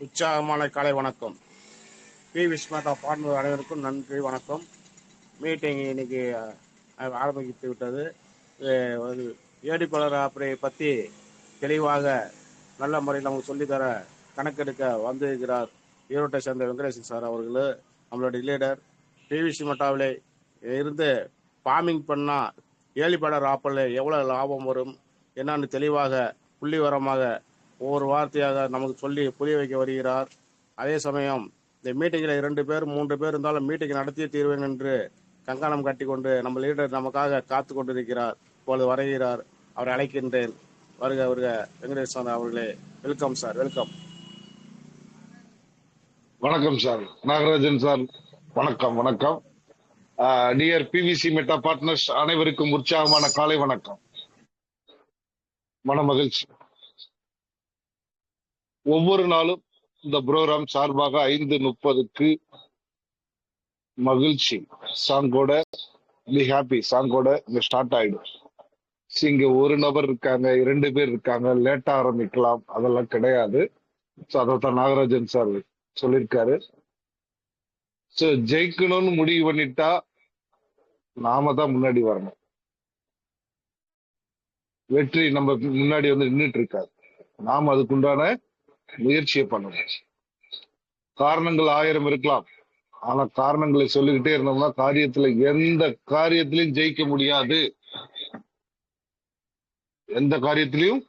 உற்சாகமான காலை வணக்கம். பி விஸ்வநாதா பார்ட்னர் அனைவருக்கும் நன்றி வணக்கம். மீட்டிங் இன்னைக்கு ஆரம்பித்து விட்டது. ஏடிப்பாளர் ஆப்பரை பற்றி தெளிவாக நல்ல முறையில் நமக்கு சொல்லித்தர கணக்கெடுக்க வந்திருக்கிறார் ஈரோட்டை சேர்ந்த வெங்கடேசன் சார் அவர்கள். நம்மளுடைய லீடர் பிவிசி மட்டாவில் இருந்து ஃபார்மிங் பண்ணால் ஏலிப்பாளர் ஆப்பில் எவ்வளோ லாபம் வரும் என்னன்னு தெளிவாக புள்ளிவரமாக ஒவ்வொரு வார்த்தையாக நமக்கு சொல்லி புரிய வைக்க வருகிறார். அதே சமயம் இந்த மீட்டிங்கில் 2 பேர் 3 பேர் இருந்தாலும் மீட்டிங் நடத்தியே தீர்வேன் என்று கங்கணம் கட்டி கொண்டு நம்ம லீடர் நமக்காக காத்து கொண்டிருக்கிறார். இப்பொழுது வருகிறார், அவரை அழைக்கின்றேன். வருக வருக வெங்கடேசன் அவர்களே. Welcome sir, welcome. வணக்கம் சார், நாகராஜன் சார். வணக்கம் வணக்கம். டியர் பிவிசி மெட்டா பார்ட்னர்ஸ் அனைவருக்கும் உற்சாகமான காலை வணக்கம். மன மகிழ்ச்சி. ஒவ்வொரு நாளும் இந்த ப்ரோக்ராம் சார்பாக 5:30க்கு மகிழ்ச்சி சாங்கோட பி ஹாப்பி சாங்கோட இங்க ஸ்டார்ட் ஆயிடும். இங்க ஒரு நபர் இருக்காங்க, 2 பேர் இருக்காங்க, லேட்டா ஆரம்பிக்கலாம், அதெல்லாம் கிடையாது. அதான் நாகராஜன் சார் சொல்லியிருக்காரு. ஜெயிக்கணும்னு முடிவு பண்ணிட்டா நாம தான் முன்னாடி வரணும். வெற்றி நம்ம முன்னாடி வந்து நின்றுட்டு இருக்காது. நாம் அதுக்குண்டான முயற்சியை பண்ணணும். காரணங்கள் 1000 இருக்கலாம், ஆனா காரணங்களை சொல்லிக்கிட்டே இருந்தோம்னா எந்த காரியத்திலையும் ஜெயிக்க முடியாது. எந்த காரியத்திலையும்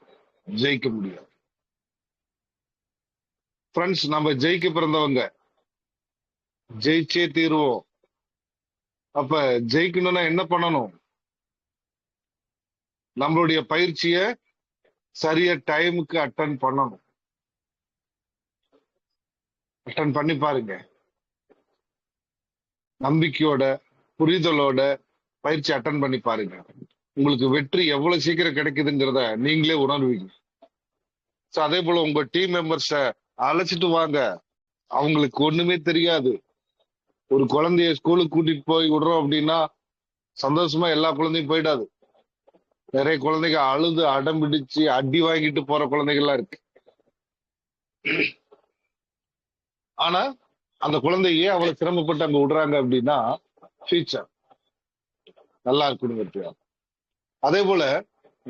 ஜெயிக்க முடியாது. ஃப்ரெண்ட்ஸ், நம்ம ஜெயிக்க பிறந்தவங்க, ஜெயிச்சே தீருவோம். அப்ப ஜெயிக்கணும்னா என்ன பண்ணணும்? நம்மளுடைய பயிற்சியை சரியா டைமுக்கு அட்டன் பண்ணணும். அட்டன் பண்ணி பாருங்க. நம்பிக்கையோட புரிதலோட பயிற்சி அட்டன் பண்ணி பாருங்க. உங்களுக்கு வெற்றி எவ்வளவு சீக்கிரம் கிடைக்குதுங்கிறத நீங்களே உணர்வீங்க. அதே போல உங்க டீம் மெம்பர்ஸ அழைச்சிட்டு வாங்க. அவங்களுக்கு ஒண்ணுமே தெரியாது. ஒரு குழந்தைய ஸ்கூலுக்கு கூட்டிட்டு போய் விடுறோம் அப்படின்னா சந்தோஷமா எல்லா குழந்தையும் போயிடாது. நிறைய குழந்தைங்க அழுது அடம் பிடிச்சு அடி வாங்கிட்டு போற குழந்தைகள்லாம் இருக்கு. ஆனா அந்த குழந்தைய அவ்வளவு சிரமப்பட்டு அங்க விடுறாங்க அப்படின்னா ஃபியூச்சர் நல்லா இருக்கணும். அதே போல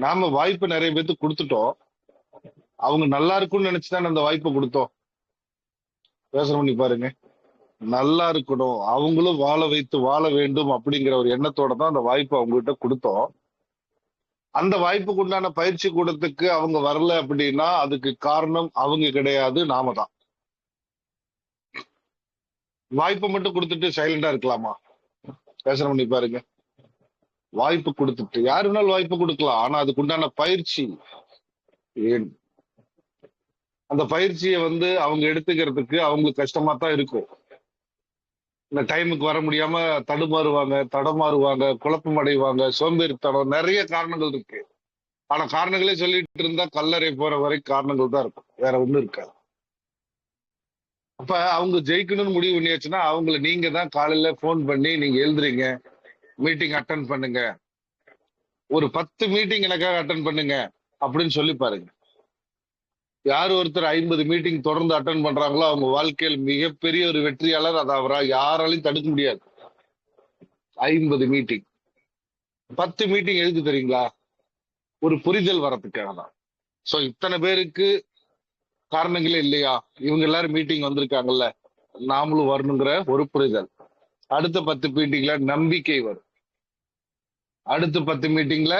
நாம வாய்ப்பு நிறைய பேருக்கு கொடுத்துட்டோம். அவங்க நல்லா இருக்கும்னு நினைச்சுதான் அந்த வாய்ப்பை கொடுத்தோம். யோசனை பண்ணி பாருங்க. நல்லா இருக்கணும், அவங்களும் வாழ வேண்டும் அப்படிங்கிற ஒரு எண்ணத்தோட தான் அந்த வாய்ப்பை அவங்க கிட்ட கொடுத்தோம். அந்த வாய்ப்புக்கு உண்டான பயிற்சி கூடத்துக்கு அவங்க வரல அப்படின்னா அதுக்கு காரணம் அவங்க கிடையாது, நாம தான். வாய்ப்பை மட்டும் கொடுத்துட்டு சைலண்டா இருக்கலாமா? யோசனை பண்ணி பாருங்க. வாய்ப்பு கொடுத்துட்டு யாருனாலும் வாய்ப்பு கொடுக்கலாம், ஆனா அதுக்கு உண்டான பயிற்சி ஏன்? அந்த பயிற்சியை அவங்க எடுத்துக்கிறதுக்கு அவங்களுக்கு கஷ்டமா தான் இருக்கும். இந்த டைமுக்கு வர முடியாம தடமாறுவாங்க, குழப்பம் அடைவாங்க, சோம்பேறித்தனம், நிறைய காரணங்கள் இருக்கு. ஆனா காரணங்களே சொல்லிட்டு இருந்தா கல்லறை போற வரை காரணங்கள் தான் இருக்கும், வேற ஒண்ணும் இருக்காது. அப்ப அவங்க ஜெயிக்கணும்னு முடிவு பண்ணியாச்சுன்னா அவங்களை நீங்க தான் காலையில போன் பண்ணி நீங்க எழுதுறீங்க, மீட்டிங் அட்டன் பண்ணுங்க, ஒரு 10 மீட்டிங் எனக்காக அட்டன் பண்ணுங்க அப்படின்னு சொல்லி பாருங்க. யார் ஒருத்தர் 50 மீட்டிங் தொடர்ந்து அட்டன் பண்றாங்களோ அவங்க வாழ்க்கையில் மிகப்பெரிய ஒரு வெற்றியாளர். அதை அவரா யாராலையும் தடுக்க முடியாது. 50 மீட்டிங், 10 மீட்டிங் எதுக்கு தெரியுங்களா? ஒரு புரிதல் வரத்துக்காக தான். இத்தனை பேருக்கு காரணங்களே இல்லையா? இவங்க எல்லாரும் மீட்டிங் வந்திருக்காங்கல்ல, நாமளும் வரணுங்கிற ஒரு புரிதல். அடுத்த 10 மீட்டிங்ல நம்பிக்கை வரும். அடுத்த 10 மீட்டிங்ல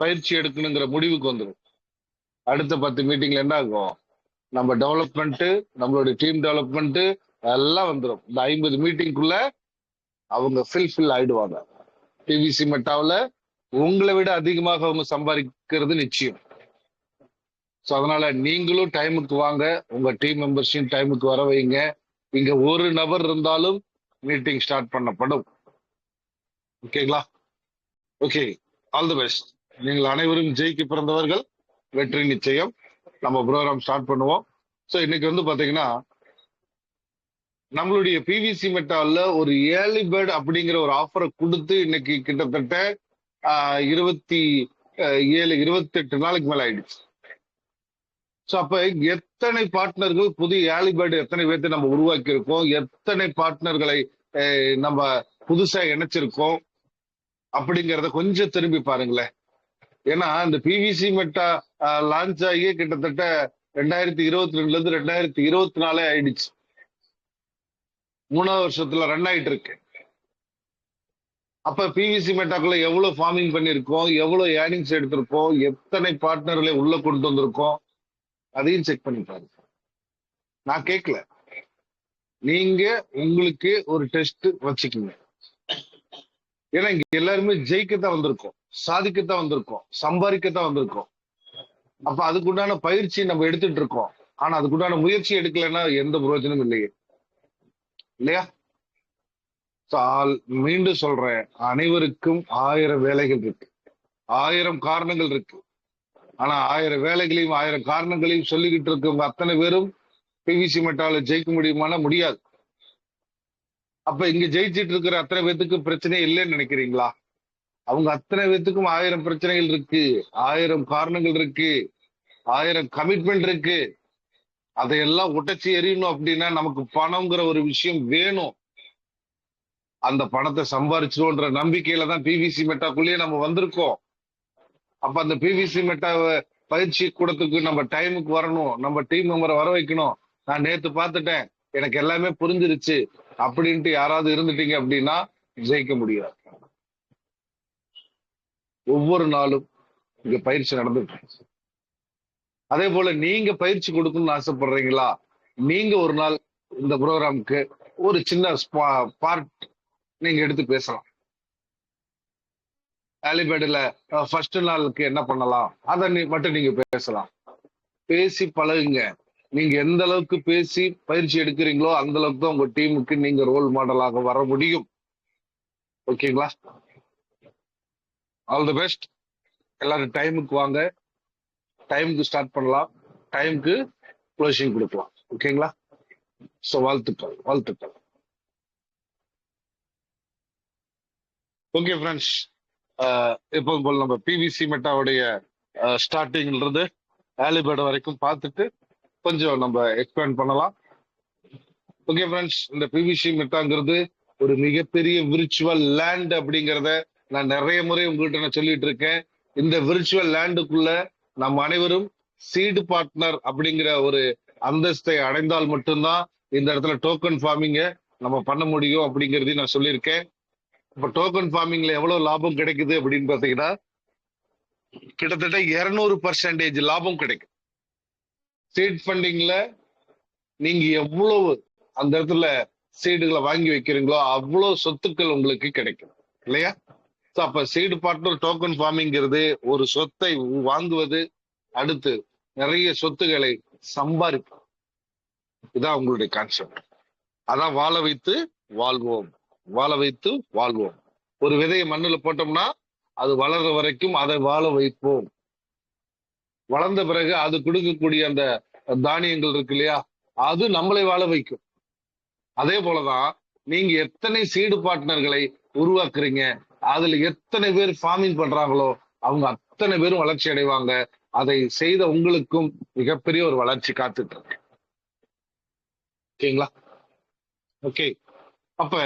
பயிற்சி எடுக்கணுங்கிற முடிவுக்கு வந்துடும். அடுத்த 10 மீட்டிங்ல என்ன ஆகும்? நம்ம டெவலப்மெண்ட், நம்மளுடைய டீம் டெவலப்மெண்ட் எல்லாம் வந்துடும். இந்த 50 மீட்டிங்குள்ள அவங்க ஃபில் ஆயிடுவாங்க. பிவிசி மெட்டாவில் உங்களை விட அதிகமாக அவங்க சம்பாதிக்கிறது நிச்சயம். அதனால நீங்களும் டைமுக்கு வாங்க, உங்க டீம் மெம்பர்ஸையும் டைமுக்கு வர வைங்க. இங்க ஒரு நபர் இருந்தாலும் மீட்டிங் ஸ்டார்ட் பண்ணப்படும். ஓகேங்களா? Okay, all the best. நீங்கள் அனைவரும் ஜெயிக்க பிறந்தவர்கள், வெற்றி நிச்சயம். நம்ம ப்ரோக்ராம் ஸ்டார்ட் பண்ணுவோம். இன்னைக்கு பாத்தீங்கன்னா நம்மளுடைய பிவிசி மெட்டால ஒரு ஏர்லி பேர்ட் அப்படிங்கிற ஒரு ஆஃபரை கொடுத்து இன்னைக்கு கிட்டத்தட்ட 27 28 நாளைக்கு மேல ஆயிடுச்சு. சோ அப்ப எத்தனை பார்ட்னர்கள் புதிய ஆலிபேர்டு எத்தனை பேர்த்தை நம்ம உருவாக்கி இருக்கோம், எத்தனை பார்ட்னர்களை நம்ம புதுசா இணைச்சிருக்கோம் அப்படிங்கறத கொஞ்சம் திரும்பி பாருங்களேன். ஏன்னா இந்த பிவிசி மெட்டா லான்ச் ஆகியே கிட்டத்தட்ட 2022 இருந்து 2024 ஆயிடுச்சு. 3வது வருஷத்துல ரன் ஆயிட்டு இருக்கு. அப்ப பிவிசி மெட்டாக்குள்ள எவ்வளவு ஃபார்மிங் பண்ணிருக்கோம், எவ்வளவு ஏர்னிங்ஸ் எடுத்திருக்கோம், எத்தனை பார்ட்னர்களை உள்ள கொண்டு வந்திருக்கோம், அதையும் செக் பண்ணி பாருங்க. நான் கேட்கல, நீங்க உங்களுக்கு ஒரு டெஸ்ட் வச்சுக்கோங்க. ஏன்னா இங்க எல்லாருமே ஜெயிக்கத்தான் வந்திருக்கோம், சாதிக்கத்தான் வந்திருக்கோம், சம்பாதிக்கத்தான் வந்திருக்கோம். அப்ப அதுக்குண்டான பயிற்சி நம்ம எடுத்துட்டு இருக்கோம். ஆனா அதுக்குண்டான முயற்சி எடுக்கலைன்னா எந்த பிரயோஜனமும் இல்லையே, இல்லையா? மீண்டும் சொல்றேன், அனைவருக்கும் 1000 வேலைகள் இருக்கு, 1000 காரணங்கள் இருக்கு. ஆனா 1000 வேலைகளையும் 1000 காரணங்களையும் சொல்லிக்கிட்டு இருக்கவங்க அத்தனை பேரும் பிவிசி மெட்டால ஜெயிக்க முடியுமானா முடியாது. அப்ப இங்க ஜெயிச்சிட்டு இருக்கிற அத்தனை பேத்துக்கு பிரச்சனை இல்லைன்னு நினைக்கிறீங்களா? அவங்க அத்தனை பேத்துக்கும் 1000 பிரச்சனைகள் இருக்கு, 1000 காரணங்கள் இருக்கு, 1000 கமிட்மெண்ட் இருக்கு. அதையெல்லாம் உடைச்சி எறியணும் அப்படின்னா நமக்கு பணம்ங்கிற ஒரு விஷயம் வேணும். அந்த பணத்தை சம்பாரிச்சிருவோன்ற நம்பிக்கையில தான் பிவிசி மெட்டாக்குள்ளேயே நம்ம வந்திருக்கோம். அப்ப அந்த பிவிசி மெட்டாவை பயிற்சி கூடத்துக்கு நம்ம டைமுக்கு வரணும், நம்ம டீம் மெம்பரை வர வைக்கணும். நான் நேத்து பார்த்துட்டேன், எனக்கு எல்லாமே புரிஞ்சிருச்சு அப்படின்ட்டு யாராவது இருந்துட்டீங்க அப்படின்னா ஜெயிக்க முடியாது. ஒவ்வொரு நாளும் இங்க பயிற்சி நடந்துட்டு, அதே போல நீங்க பயிற்சி கொடுக்கணும்னு ஆசைப்படுறீங்களா? நீங்க ஒரு நாள் இந்த ப்ரோக்ராமுக்கு ஒரு சின்ன பார்ட் நீங்க எடுத்து பேசலாம். ஆலிபேர்டுல ஃபர்ஸ்ட் நாளுக்கு என்ன பண்ணலாம் அதை மட்டும் நீங்க பேசலாம். பேசி பழகுங்க. நீங்க எந்த அளவுக்கு பேசி பயிற்சி எடுக்கிறீங்களோ அந்த அளவுக்கு தான் உங்க டீமுக்கு நீங்க ரோல் மாடலாக வர முடியும். ஓகேங்களா? All the best. எல்லாரும் டைமுக்கு வாங்க, டைமுக்கு ஸ்டார்ட் பண்ணலாம், டைமுக்கு க்ளோசிங் கொடுக்கலாம். ஓகேங்களா? ஸோ வாழ்த்துக்கள், வாழ்த்துக்கள். ஓகே ஃப்ரெண்ட்ஸ், எப்போதும் போல நம்ம பிவிசி மெட்டாவுடைய ஸ்டார்டிங்ன்றது ஆலிபேர்டு வரைக்கும் பார்த்துட்டு கொஞ்சம் நம்ம எக்ஸ்பேண்ட் பண்ணலாம். ஓகே ஃப்ரெண்ட்ஸ், இந்த பிவிசி மெட்டாங்கிறது ஒரு மிகப்பெரிய விர்ச்சுவல் லேண்ட் அப்படிங்கிறத நான் நிறைய முறை உங்கள்கிட்ட நான் சொல்லிட்டு இருக்கேன். இந்த விர்ச்சுவல் லேண்டுக்குள்ள நம்ம அனைவரும் சீடு பார்ட்னர் அப்படிங்கிற ஒரு அந்தஸ்தை அடைந்தால் மட்டும்தான் இந்த இடத்துல டோக்கன் ஃபார்மிங்க நம்ம பண்ண முடியும் அப்படிங்கிறதையும் நான் சொல்லியிருக்கேன். இப்ப டோக்கன் ஃபார்மிங்ல எவ்வளவு லாபம் கிடைக்குது அப்படின்னு பாத்தீங்கன்னா கிட்டத்தட்ட 200% லாபம் கிடைக்கும். சீட் ஃபண்டிங்ல நீங்க எவ்வளவு அந்த இடத்துல சீடுகளை வாங்கி வைக்கிறீங்களோ அவ்வளவு சொத்துக்கள் உங்களுக்கு கிடைக்கும், இல்லையா? அப்ப சீடு பார்ட்னர் டோக்கன் ஃபார்மிங்கிறது ஒரு சொத்தை வாங்குவது, அடுத்து நிறைய சொத்துக்களை சம்பாதிப்போம். இதான் உங்களுடைய கான்செப்ட். அதான் வாழ வைத்து வாழ்வோம், வாழ வைத்து வாழ்வோம். ஒரு விதையை மண்ணுல போட்டோம்னா அது வளர்ற வரைக்கும் அதை வாழ வைப்போம். வளர்ந்த பிறகு அது கொடுக்கக்கூடிய அந்த தானியங்கள் இருக்கு இல்லையா, அது நம்மளை வாழ வைக்கும். அதே போலதான் நீங்க எத்தனை சீடு பார்ட்னர்களை உருவாக்குறீங்க, அதுல எத்தனை பேர் ஃபார்மிங் பண்றாங்களோ அவங்க அத்தனை பேரும் வளர்ச்சி அடைவாங்க. அதை செய்த உங்களுக்கும் மிகப்பெரிய ஒரு வளர்ச்சி காத்துட்டு இருக்கு. ஓகேங்களா? ஓகே. அப்ப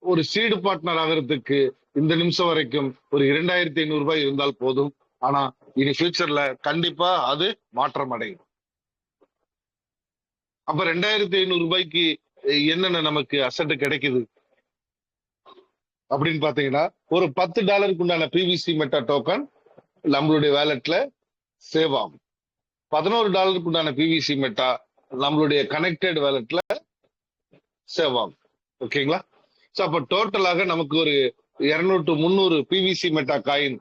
ஒரு சீடு பார்ட்னர் ஆகிறதுக்கு இந்த நிமிஷம் வரைக்கும் ஒரு 2500 ரூபாய் இருந்தால் போதும். ஆனா இனி ஃபியூச்சர்ல கண்டிப்பா அது மாற்றம் அடையும். அப்ப 2500 ரூபாய்க்கு என்னென்ன நமக்கு அசட் கிடைக்குது அப்படின்னு பாத்தீங்கன்னா, ஒரு $10 உண்டான பிவிசி மெட்டா டோக்கன் நம்மளுடைய வேலட்ல சேவ் ஆகும். $11 உண்டான பிவிசி மெட்டா நம்மளுடைய கனெக்டட் வேலட்ல சேவ் ஆகும். ஓகேங்களா? அப்ப டோட்டலாக நமக்கு ஒரு 200 to 300 பிவிசி மெட்டா காயின்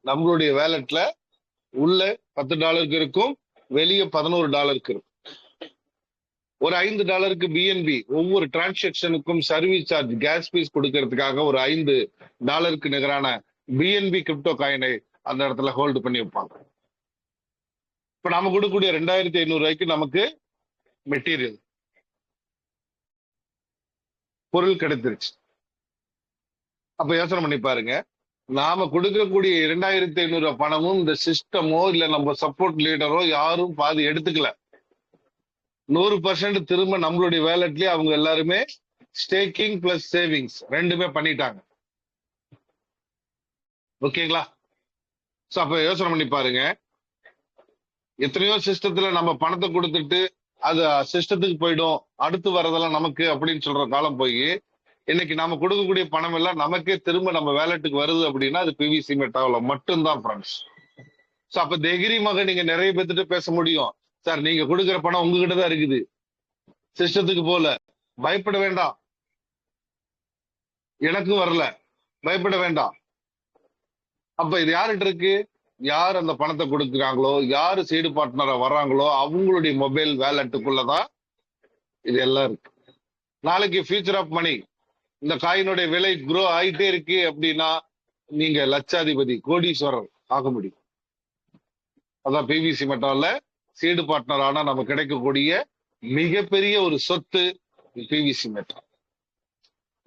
நம்மளுடைய வேலட்ல உள்ள $10 இருக்கும், வெளியே $11 இருக்கும். ஒரு $5 பிஎன்பி ஒவ்வொரு டிரான்சாக்சனுக்கும் சர்வீஸ் சார்ஜ் கேஸ் பீஸ் கொடுக்கறதுக்காக ஒரு $5 நிகரான பிஎன்பி கிரிப்டோ காயினை அந்த இடத்துல ஹோல்டு பண்ணி வைப்பாங்க. இப்ப நாம கொடுக்கக்கூடிய 2500 ரூபாய்க்கு நமக்கு மெட்டீரியல் பொருள் கிடைச்சிருச்சு. அப்ப யோசனை பண்ணி பாருங்க, நாம கொடுக்கக்கூடிய 2500 பணமும் இந்த சிஸ்டமோ இல்ல நம்ம சப்போர்ட் லீடரோ யாரும் பாதி எடுத்துக்கல. 100% திரும்ப நம்மளுடைய வேலட்லயே அவங்க எல்லாருமே ஸ்டேக்கிங் பிளஸ் சேவிங்ஸ் ரெண்டுமே பண்ணிட்டாங்க. ஓகேங்களா? சோ அப்ப யோசனை பண்ணி பாருங்க. எத்தனையோ சிஸ்டத்துல நம்ம பணத்தை கொடுத்துட்டு அது சிஸ்டத்துக்கு போயிடும், அடுத்து வரதெல்லாம் நமக்கு அப்படின்னு சொல்ற காலம் போய் இன்னைக்கு நாம கொடுக்கக்கூடிய பணம் எல்லாம் நமக்கே திரும்ப நம்ம வேலட்டுக்கு வருது அப்படின்னா அது பிவிசி மெட்டாவில மட்டும்தான் ஃப்ரெண்ட்ஸ். சோ அப்ப தைரியமாக நீங்க நிறைய பேர்த்துட்டு பேச முடியும். சார் நீங்க கொடுக்குற பணம் உங்ககிட்ட தான் இருக்குது, சிஸ்டத்துக்கு போல, பயப்பட வேண்டாம், எனக்கும் வரல, பயப்பட வேண்டாம். அப்ப இது யார்கிட்ட இருக்கு? யார் அந்த பணத்தை கொடுக்குறாங்களோ, யாரு சைடு பார்ட்னரா வர்றாங்களோ அவங்களுடைய மொபைல் வேலட்டுக்குள்ளதான் இது எல்லாம் இருக்கு. நாளைக்கு ஃபியூச்சர் ஆஃப் மணி இந்த காயினுடைய விலை குரோ ஆயிட்டே இருக்கு அப்படின்னா நீங்க லட்சாதிபதி கோடீஸ்வரர் ஆக முடியும். அதான் பிவிசி மெட்டால சீடு பார்ட்னர் ஆனா நம்ம கிடைக்கக்கூடிய மிகப்பெரிய ஒரு சொத்து PVC Meta.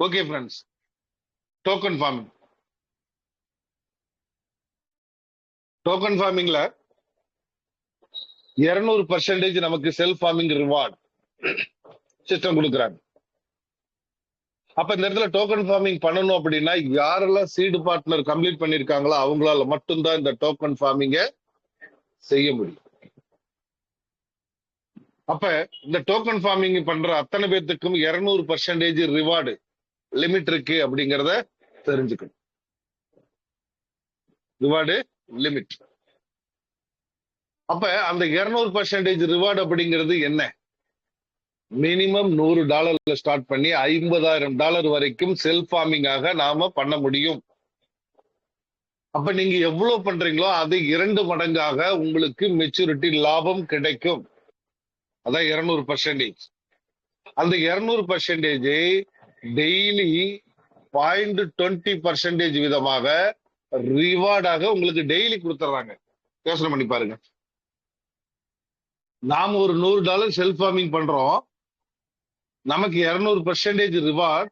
Okay friends, token farming. Token ஃபார்மிங்ல 200% நமக்கு செல்ஃப் ஃபார்மிங் ரிவார்ட் சிஸ்டம் கொடுக்குறாங்க. அப்ப இந்த இடத்துல டோக்கன் ஃபார்மிங் பண்ணணும் அப்படின்னா யாரெல்லாம் சீடு பார்ட்னர் கம்ப்ளீட் பண்ணிருக்காங்களோ அவங்களால மட்டும்தான் இந்த டோக்கன் ஃபார்மிங்க செய்ய முடியும். அப்ப இந்த டோக்கன் ஃபார்மிங் பண்ற அத்தனை பேர்த்துக்கும் 200% ரிவார்டு லிமிட் இருக்கு அப்படிங்கிறத தெரிஞ்சுக்கணும். Reward limit. அப்ப அந்த 200% ரிவார்டு அப்படிங்கிறது என்ன? மினிமம் $100 ஸ்டார்ட் பண்ணி $50,000 வரைக்கும் செல்ஃப் ஃபார்மிங்காக நாம பண்ண முடியும். அப்ப நீங்க எவ்வளவு பண்றீங்களோ அது 2 மடங்காக உங்களுக்கு மெச்சூரிட்டி லாபம் கிடைக்கும். அதான் 200%. அந்த 200% டெய்லி 0.20% விதமாக ரிவார்டாக உங்களுக்கு டெய்லி கொடுத்துறாங்க. யோசனை பண்ணி பாருங்க. நாம ஒரு $100 செல்ஃப் ஃபார்மிங் பண்றோம், நமக்கு 200% ரிவார்ட்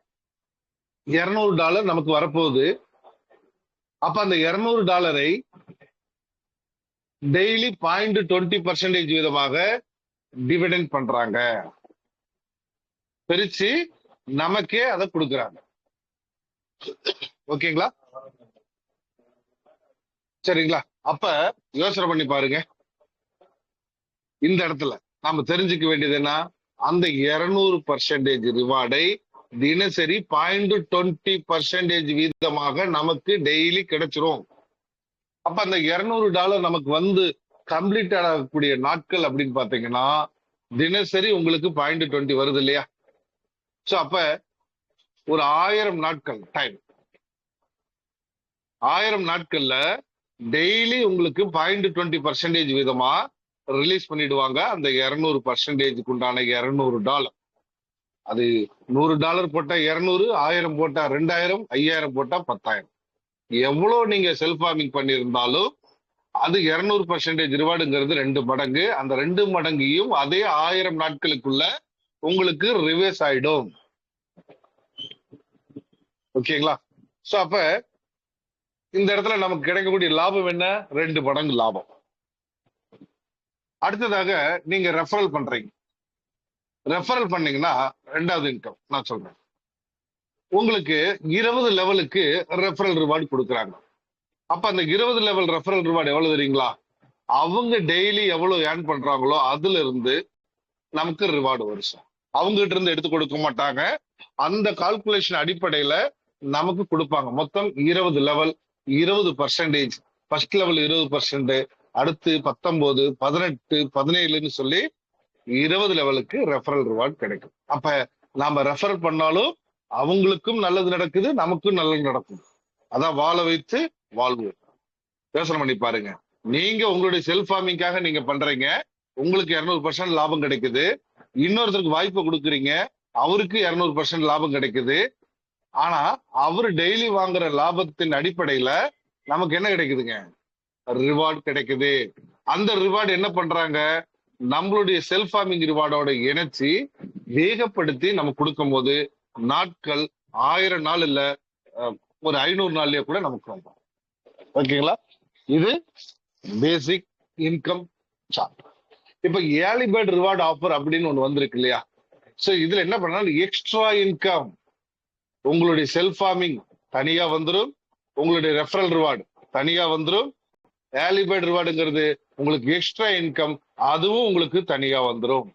$200 நமக்கு வரப்போகுது. அப்ப அந்த $200 டெய்லி 0.20% விதமாக டிவிடெண்ட் பண்றாங்க, பிரிச்சு நமக்கே அதை கொடுக்குறாங்க. ஓகேங்களா? சரிங்களா? அப்ப யோசனை பண்ணி பாருங்க. இந்த இடத்துல நாம தெரிஞ்சுக்க வேண்டியது என்ன? அந்த 200% ரிவார்டை தினசரி 0.20% வீதமாக நமக்கு டெய்லி கிடைச்சிரும். அப்ப அந்த $200 நமக்கு வந்து கம்ப்ளீட் ஆகக்கூடிய நாட்கள் அப்படின்னு பாத்தீங்கன்னா தினசரி உங்களுக்கு 0.20 வருது இல்லையா? சோ அப்ப ஒரு 1000 நாட்கள் டைம், 1000 நாட்கள்ல டெய்லி உங்களுக்கு 0.20% வீதமா ரிலீஸ் பண்ணிடுவாங்க. அந்த 200%க்கு உண்டான $200. அது $100 போட்டா 200, 1000 போட்டா 2000, 5000 போட்டா 10,000. எவ்வளவு நீங்க செல்ஃப் ஃபார்மிங் பண்ணியிருந்தாலும் அது 200% ரிவார்டுங்கிறது 2 மடங்கு. அந்த 2 மடங்கையும் அதே 1000 நாட்களுக்குள்ள உங்களுக்கு ரிவர்ஸ் ஆயிடும். ஓகேங்களா? சோ அப்ப இந்த இடத்துல நமக்கு கிடைக்கக்கூடிய லாபம் என்ன? 2 மடங்கு லாபம். அடுத்ததாக நீங்க ரெஃபரல் பண்றீங்க. ரெஃபரல் பண்ணீங்கன்னா 2வது இன்கம் நான் சொல்றேன். உங்களுக்கு 20 லெவலுக்கு ரெஃபரல் ரிவார்டு கொடுக்குறாங்க. அப்ப அந்த 20 லெவல் ரெஃபரல் ரிவார்டு எவ்வளவு தெரியுங்களா? அவங்க டெய்லி எவ்வளவு ஏர்ன் பண்றாங்களோ அதுல இருந்து நமக்கு ரிவார்டு வருஷம். அவங்க கிட்ட இருந்து எடுத்து கொடுக்க மாட்டாங்க. அந்த கால்குலேஷன் அடிப்படையில நமக்கு கொடுப்பாங்க. மொத்தம் 20 லெவல் 20%, ஃபர்ஸ்ட் லெவல் 20%, அடுத்து 19, 18, 17ன்னு சொல்லி 20 லெவலுக்கு ரெஃபரல் ரிவார்டு கிடைக்கும். அப்ப நாம ரெஃபர் பண்ணாலும் அவங்களுக்கும் நல்லது நடக்குது, நமக்கும் நல்லது நடக்கும். அதான் வாழ வைத்து வாழ்வோம். யோசனை பண்ணி பாருங்க. நீங்க உங்களுடைய செல்ஃப் ஃபார்மிங்காக நீங்க பண்றீங்க, உங்களுக்கு 200% லாபம் கிடைக்குது. இன்னொருத்தருக்கு வாய்ப்பு கொடுக்குறீங்க, அவருக்கு 200% லாபம் கிடைக்குது. ஆனா அவரு டெய்லி வாங்குற லாபத்தின் அடிப்படையில நமக்கு என்ன கிடைக்குதுங்க? ரிவார்டு கிடைக்குது. அந்த ரிவார்டு என்ன பண்றாங்க? நம்மளுடைய செல்ஃப் ஃபார்மிங் ரிவார்டோட இணைச்சி வேகப்படுத்தி நம்ம கொடுக்கும் போது நாட்கள் 1000 நாள் இல்ல, ஒரு 500 நாள்லயே கூட நமக்கு வரும். ஓகேங்களா? இது பேசிக் இன்கம் சார்ட். இப்ப ஏர்லி பேர்ட் ரிவார்ட் ஆஃபர் அப்படின்னு ஒண்ணு வந்திருக்கு இல்லையா? சோ இதுல என்ன பண்ணா எக்ஸ்ட்ரா இன்கம் உங்களுடைய செல்ஃப் ஃபார்மிங் தனியா வந்துடும், உங்களுடைய ரெஃபரல் ரிவார்டு தனியா வந்துடும். ஏர்லி பேர்ட் ரிவார்டுங்கிறது உங்களுக்கு எக்ஸ்ட்ரா இன்கம், அதுவும் உங்களுக்கு தனியா வந்துடும்.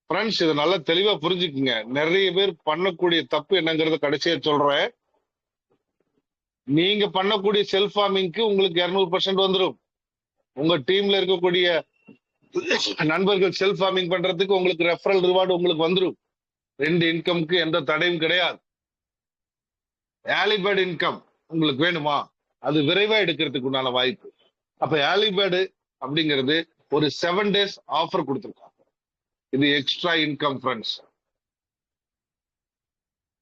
ஃப்ரெண்ட்ஸ், இதை நல்லா தெளிவா புரிஞ்சுக்குங்க. நிறைய பேர் பண்ணக்கூடிய தப்பு என்னங்கறத கடைசியா சொல்றேன். நீங்க பண்ணக்கூடிய செல்ஃப் ஃபார்மிங்க்கு உங்களுக்கு 200% வந்துடும். உங்க டீம்ல இருக்கக்கூடிய நண்பர்கள் செல்ஃப் ஃபார்மிங் பண்றதுக்கு உங்களுக்கு ரெஃபரல் ரிவார்டு உங்களுக்கு வந்துடும். 2 இன்கம்க்கு எந்த தடையும் கிடையாது. ஏர்லி பேர்ட் இன்கம் உங்களுக்கு வேணுமா? அது விரைவா எடுக்கிறதுக்கு உண்டான வாய்ப்பு. அப்ப ஏர்லி பேர்டு அப்படிங்கிறது ஒரு 7 days ஆஃபர் கொடுத்துருக்காங்க. இது எக்ஸ்ட்ரா இன்கம் ஃப்ரெண்ட்ஸ்.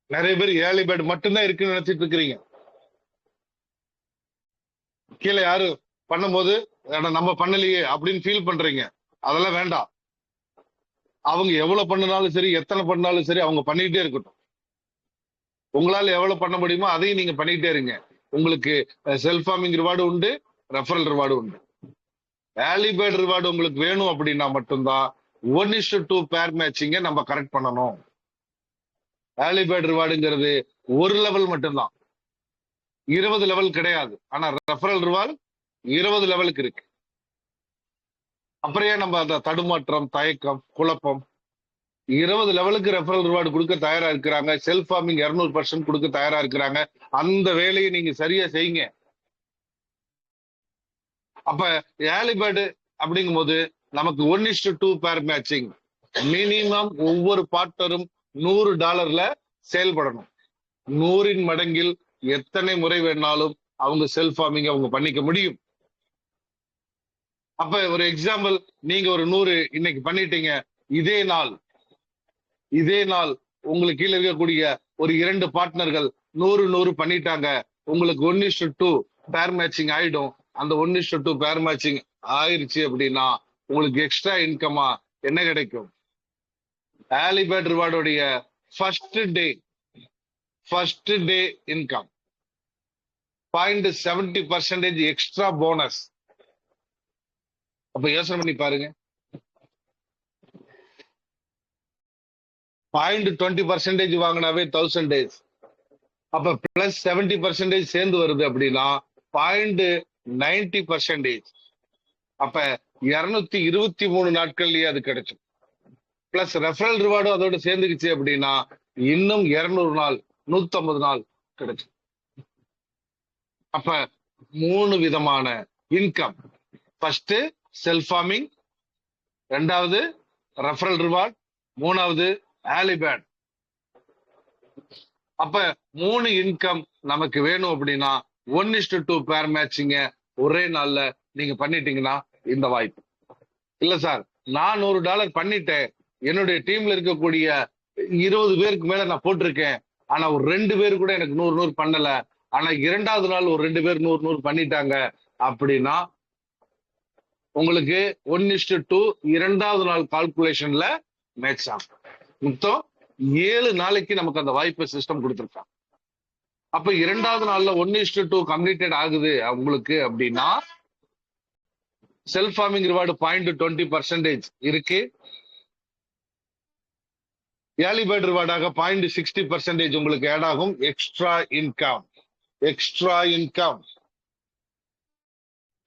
நிறைய பேர் ஏர்லி பேர்டு மட்டும்தான் இருக்குன்னு நினைச்சிட்டு இருக்கிறீங்க. கீழே யாரு பண்ணும்போது நம்ம பண்ணலையே அப்படின்னு ஃபீல் பண்றீங்க. அதெல்லாம் வேண்டாம். அவங்க எவ்வளவு பண்ணினாலும் சரி, எத்தனை பண்ணாலும் சரி, அவங்க பண்ணிக்கிட்டே இருக்கட்டும். உங்களால எவ்வளவு பண்ண முடியுமோ அதையும் நீங்க பண்ணிக்கிட்டே இருங்க. உங்களுக்கு செல்ஃப் ஃபார்மிங் ரிவார்டு உண்டு, ரெஃபரல் ரிவார்டு உண்டு. ஏர்லி பேர்ட் ரிவார்டு உங்களுக்கு வேணும் அப்படின்னா மட்டும்தான் 1:2 பேர் மேட்சிங்க நம்ம கரெக்ட் பண்ணணும். ஏர்லி பேர்ட் ரிவார்டுங்கிறது ஒரு லெவல் மட்டும்தான், 20 லெவல் கிடையாது. ஆனா ரெஃபரல் ரிவார்டு 20 லெவலுக்கு இருக்கு. அப்புறம் நம்ம அந்த தடுமாற்றம், தயக்கம், குழப்பம்? 20 லெவலுக்கு ரெஃபரல் ரிவார்டு கொடுக்க தயாரா இருக்கிறாங்க. செல்ஃப் ஃபார்மிங் 200% கொடுக்க தயாரா இருக்கிறாங்க. அந்த வேலையை நீங்க சரியா செய்யுங்க. அப்ப ஏர்லி பேர்டு அப்படிங்கும் போது நமக்கு 1:2 பேர் மேட்சிங். மினிமம் ஒவ்வொரு பார்ட்னரும் $100 செயல்படணும். 100 மடங்கில் எத்தனை முறை வேணாலும் அவங்க செல்ஃப் ஃபார்மிங் அவங்க பண்ணிக்க முடியும். அப்ப ஒரு எக்ஸாம்பிள், நீங்க ஒரு 100 இன்னைக்கு பண்ணிட்டீங்க. இதே நாள் உங்களுக்கு கீழே இருக்கக்கூடிய ஒரு 2 பார்ட்னர்கள் 100 பண்ணிட்டாங்க. உங்களுக்கு 1:2 பேர் மேட்சிங் ஆயிடும். அந்த 1:2 பேர் மேட்சிங் ஆயிருச்சு அப்படின்னா உங்களுக்கு எக்ஸ்ட்ரா இன்கமா என்ன கிடைக்கும்? ஏர்லி பேர்ட் ரிவார்டுடைய first day income 0.70% extra bonus. அப்ப யோசனை பண்ணி பாருங்க. 0.20% வாங்கினாவே 1000 days. அப்ப பிளஸ் 70% சேர்ந்து வருது அப்படின்னா 0.90%. அப்ப 223 நாட்கள்லயே அது கிடைக்கும். பிளஸ் ரெஃபரல் ரிவார்டும் அதோட சேர்ந்துக்குச்சு அப்படின்னா இன்னும் 200 நாள், 150 நாள் கிடைக்கும். அப்ப 3 விதமான இன்கம். ஃபர்ஸ்ட் செல்ஃப் ஃபார்மிங், 2வது ரெஃபரல் ரிவார்ட், 3வது ஏர்லி பேர்ட். அப்ப 3 இன்கம் நமக்கு வேணும் அப்படின்னா 1:2 பேர் மேட்சிங்க ஒரே நாள்ல நீங்க பண்ணிட்டீங்கன்னா இந்த வாய்ப்பு. இல்ல சார், நான் $100 பண்ணிட்டேன், என்னுடைய டீம்ல இருக்கக்கூடிய 20 பேருக்கு மேல நான் போட்டிருக்கேன், ஆனா ஒரு 2 பேர் கூட எனக்கு 100 பண்ணல, ஆனா 2வது நாள் ஒரு 2 பேர் 100 பண்ணிட்டாங்க அப்படின்னா உங்களுக்கு 1:2 2வது நாள் கால்குலேஷன்ல மேட்ச் ஆகும். மொத்தம் 7 நாளைக்கு நமக்கு அந்த வாய்ப்பு சிஸ்டம் கொடுத்திருக்காங்க. அப்ப 2வது நாள்ல 1:2 கம்ப்ளீட்டட் ஆகுது உங்களுக்கு அப்படின்னா செல்ஃப் ஃபார்மிங் ரிவார்டு 0.20% இருக்கு. ஏர்லி பேர்ட் ரிவார்டாக 0.60% உங்களுக்கு ஆட் ஆகும். எக்ஸ்ட்ரா இன்கம்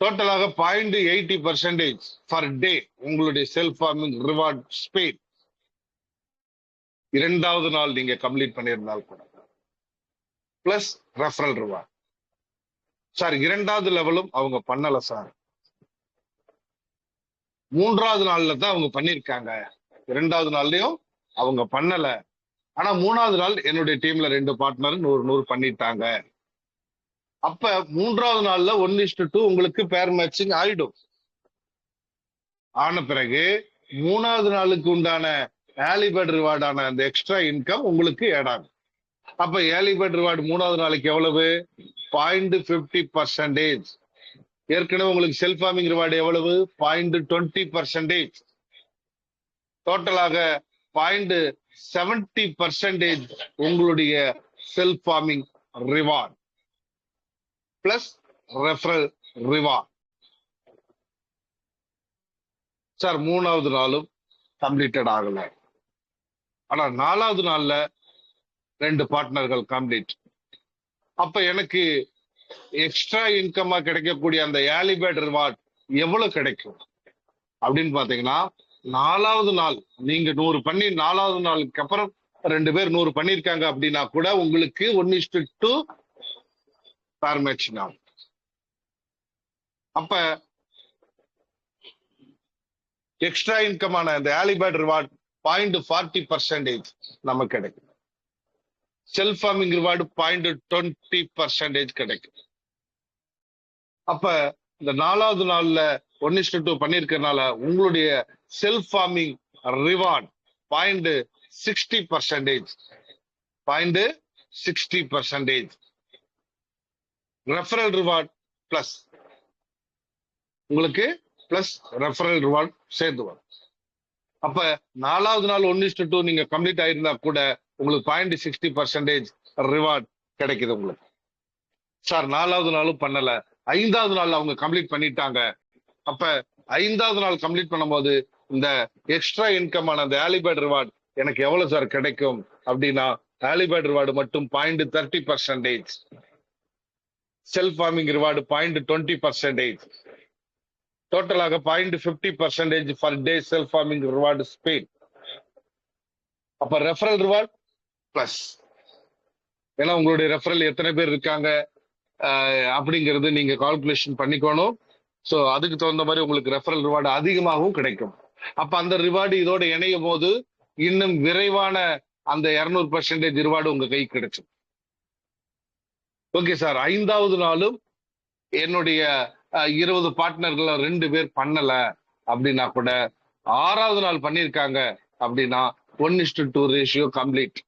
டோட்டலாக 0.80% பர் டே உங்களுடைய செல்ஃப் ஃபார்மிங் ரிவார்ட் ஸ்பீட் 2வது நாள் நீங்க கம்ப்ளீட் பண்ணியிருந்தால் கூட பிளஸ் ரெஃபரல் ரிவார்ட். சார் 2வது லெவலும் அவங்க பண்ணல சார், 3வது நாள்ல தான் அவங்க பண்ணிருக்காங்க, 2வது நாள்லயும் அவங்க பண்ணல, ஆனா 3வது நாள் என்னுடைய டீம்ல 2 பார்ட்னர் 100 பண்ணிட்டாங்க. அப்ப 3வது நாள்ல 1:2 உங்களுக்கு பேர் மேட்சிங் ஆயிடும். ஆன பிறகு 3வது நாளுக்கு உண்டான ஏர்லி பேர்ட் ரிவார்டான அந்த எக்ஸ்ட்ரா இன்கம் உங்களுக்கு ஆட் ஆகும். அப்ப ஏர்லி பேர்ட் ரிவார்டு 3வது நாளைக்கு எவ்வளவு? 0.50%. ஏற்கனவே உங்களுக்கு செல்ஃப் ஃபார்மிங் ரிவார்டு எவ்வளவு? 0.20%. டோட்டலாக 0.70% உங்களுடைய self farming reward. Plus referral reward. Sir 3வது நாளும் கம்ப்ளீட்டட் ஆகல. ஆனா 4வது நாள்ல 2 பார்ட்னர்கள் கம்ப்ளீட். அப்ப எனக்கு எக்ஸ்ட்ரா இன்கமா கிடைக்கக்கூடிய அந்த ஏர்லி பேர்ட் ரிவார்ட் எவ்வளவு கிடைக்கும் அப்படின்னு பாத்தீங்கன்னா, 4வது நாள் நீங்க 100 பண்ணி 4வது நாளுக்கு அப்புறம் 2 பேர் 100 பண்ணிருக்காங்க அப்படின்னா கூட உங்களுக்கு 1:2 பேர் மேட்சிங் ஆகும். அப்ப எக்ஸ்ட்ரா இன்கமான இந்த ஏர்லி பேர்ட் ரிவார்ட் 0.40% நமக்கு கிடைக்கும். செல்ஃப் ஃபார்மிங் ரிவார்டு 0.20% கிடைக்கும். அப்ப இந்த 4வது நாள்ல 1:2 பண்ணிருக்கனால உங்களுடைய self farming reward 0.60%. Referral reward plus உங்களுக்கு பிளஸ் ரெஃபரல் ரிவார்ட் சேர்ந்து வரும். அப்ப 4வது நாள் 1:2 நீங்க கம்ப்ளீட் ஆயிருந்தா கூட உங்களுக்கு 0.60% ரிவார்ட் கிடைக்குது உங்களுக்கு. சார் 4வது நாளும் பண்ணல, 5வது நாள் அவங்க கம்ப்ளீட் பண்ணிட்டாங்க. அப்ப 5வது நாள் கம்ப்ளீட் பண்ணும்போது இந்த எக்ஸ்ட்ரா இன்கமான அந்த ஏர்லி பேர்ட் ரிவார்ட் எனக்கு எவ்வளவு சார் கிடைக்கும் அப்படின்னா, ஏர்லி பேர்ட் ரிவார்டு மட்டும் 0.30%, செல்ஃப் ஃபார்மிங் ரிவார்டு 0.20%, டோட்டலாக 0.50% for day self farming reward ஸ்பெயின். அப்ப ரெஃபரல் ரிவார்ட் பிளஸ், ஏன்னா உங்களுடைய ரெஃபரல் எத்தனை பேர் இருக்காங்க அப்படிங்கிறது நீங்க கால்குலேஷன் பண்ணிக்கணும். சோ அதுக்கு தகுந்த மாதிரி உங்களுக்கு ரெஃபரல் ரிவார்டு அதிகமாகவும் கிடைக்கும். அப்ப அந்த ரிவார்டு இதோட இணையும் போது இன்னும் விரைவான அந்த 200% ரிவார்டு உங்க கை கிடைக்கும். ஓகே சார், 5வது நாளும் என்னுடைய 20 பார்ட்னர்கள் 2 பேர் பண்ணல அப்படின்னா கூட 6வது நாள் பண்ணிருக்காங்க அப்படின்னா 1:2 ரேஷியோ கம்ப்ளீட்.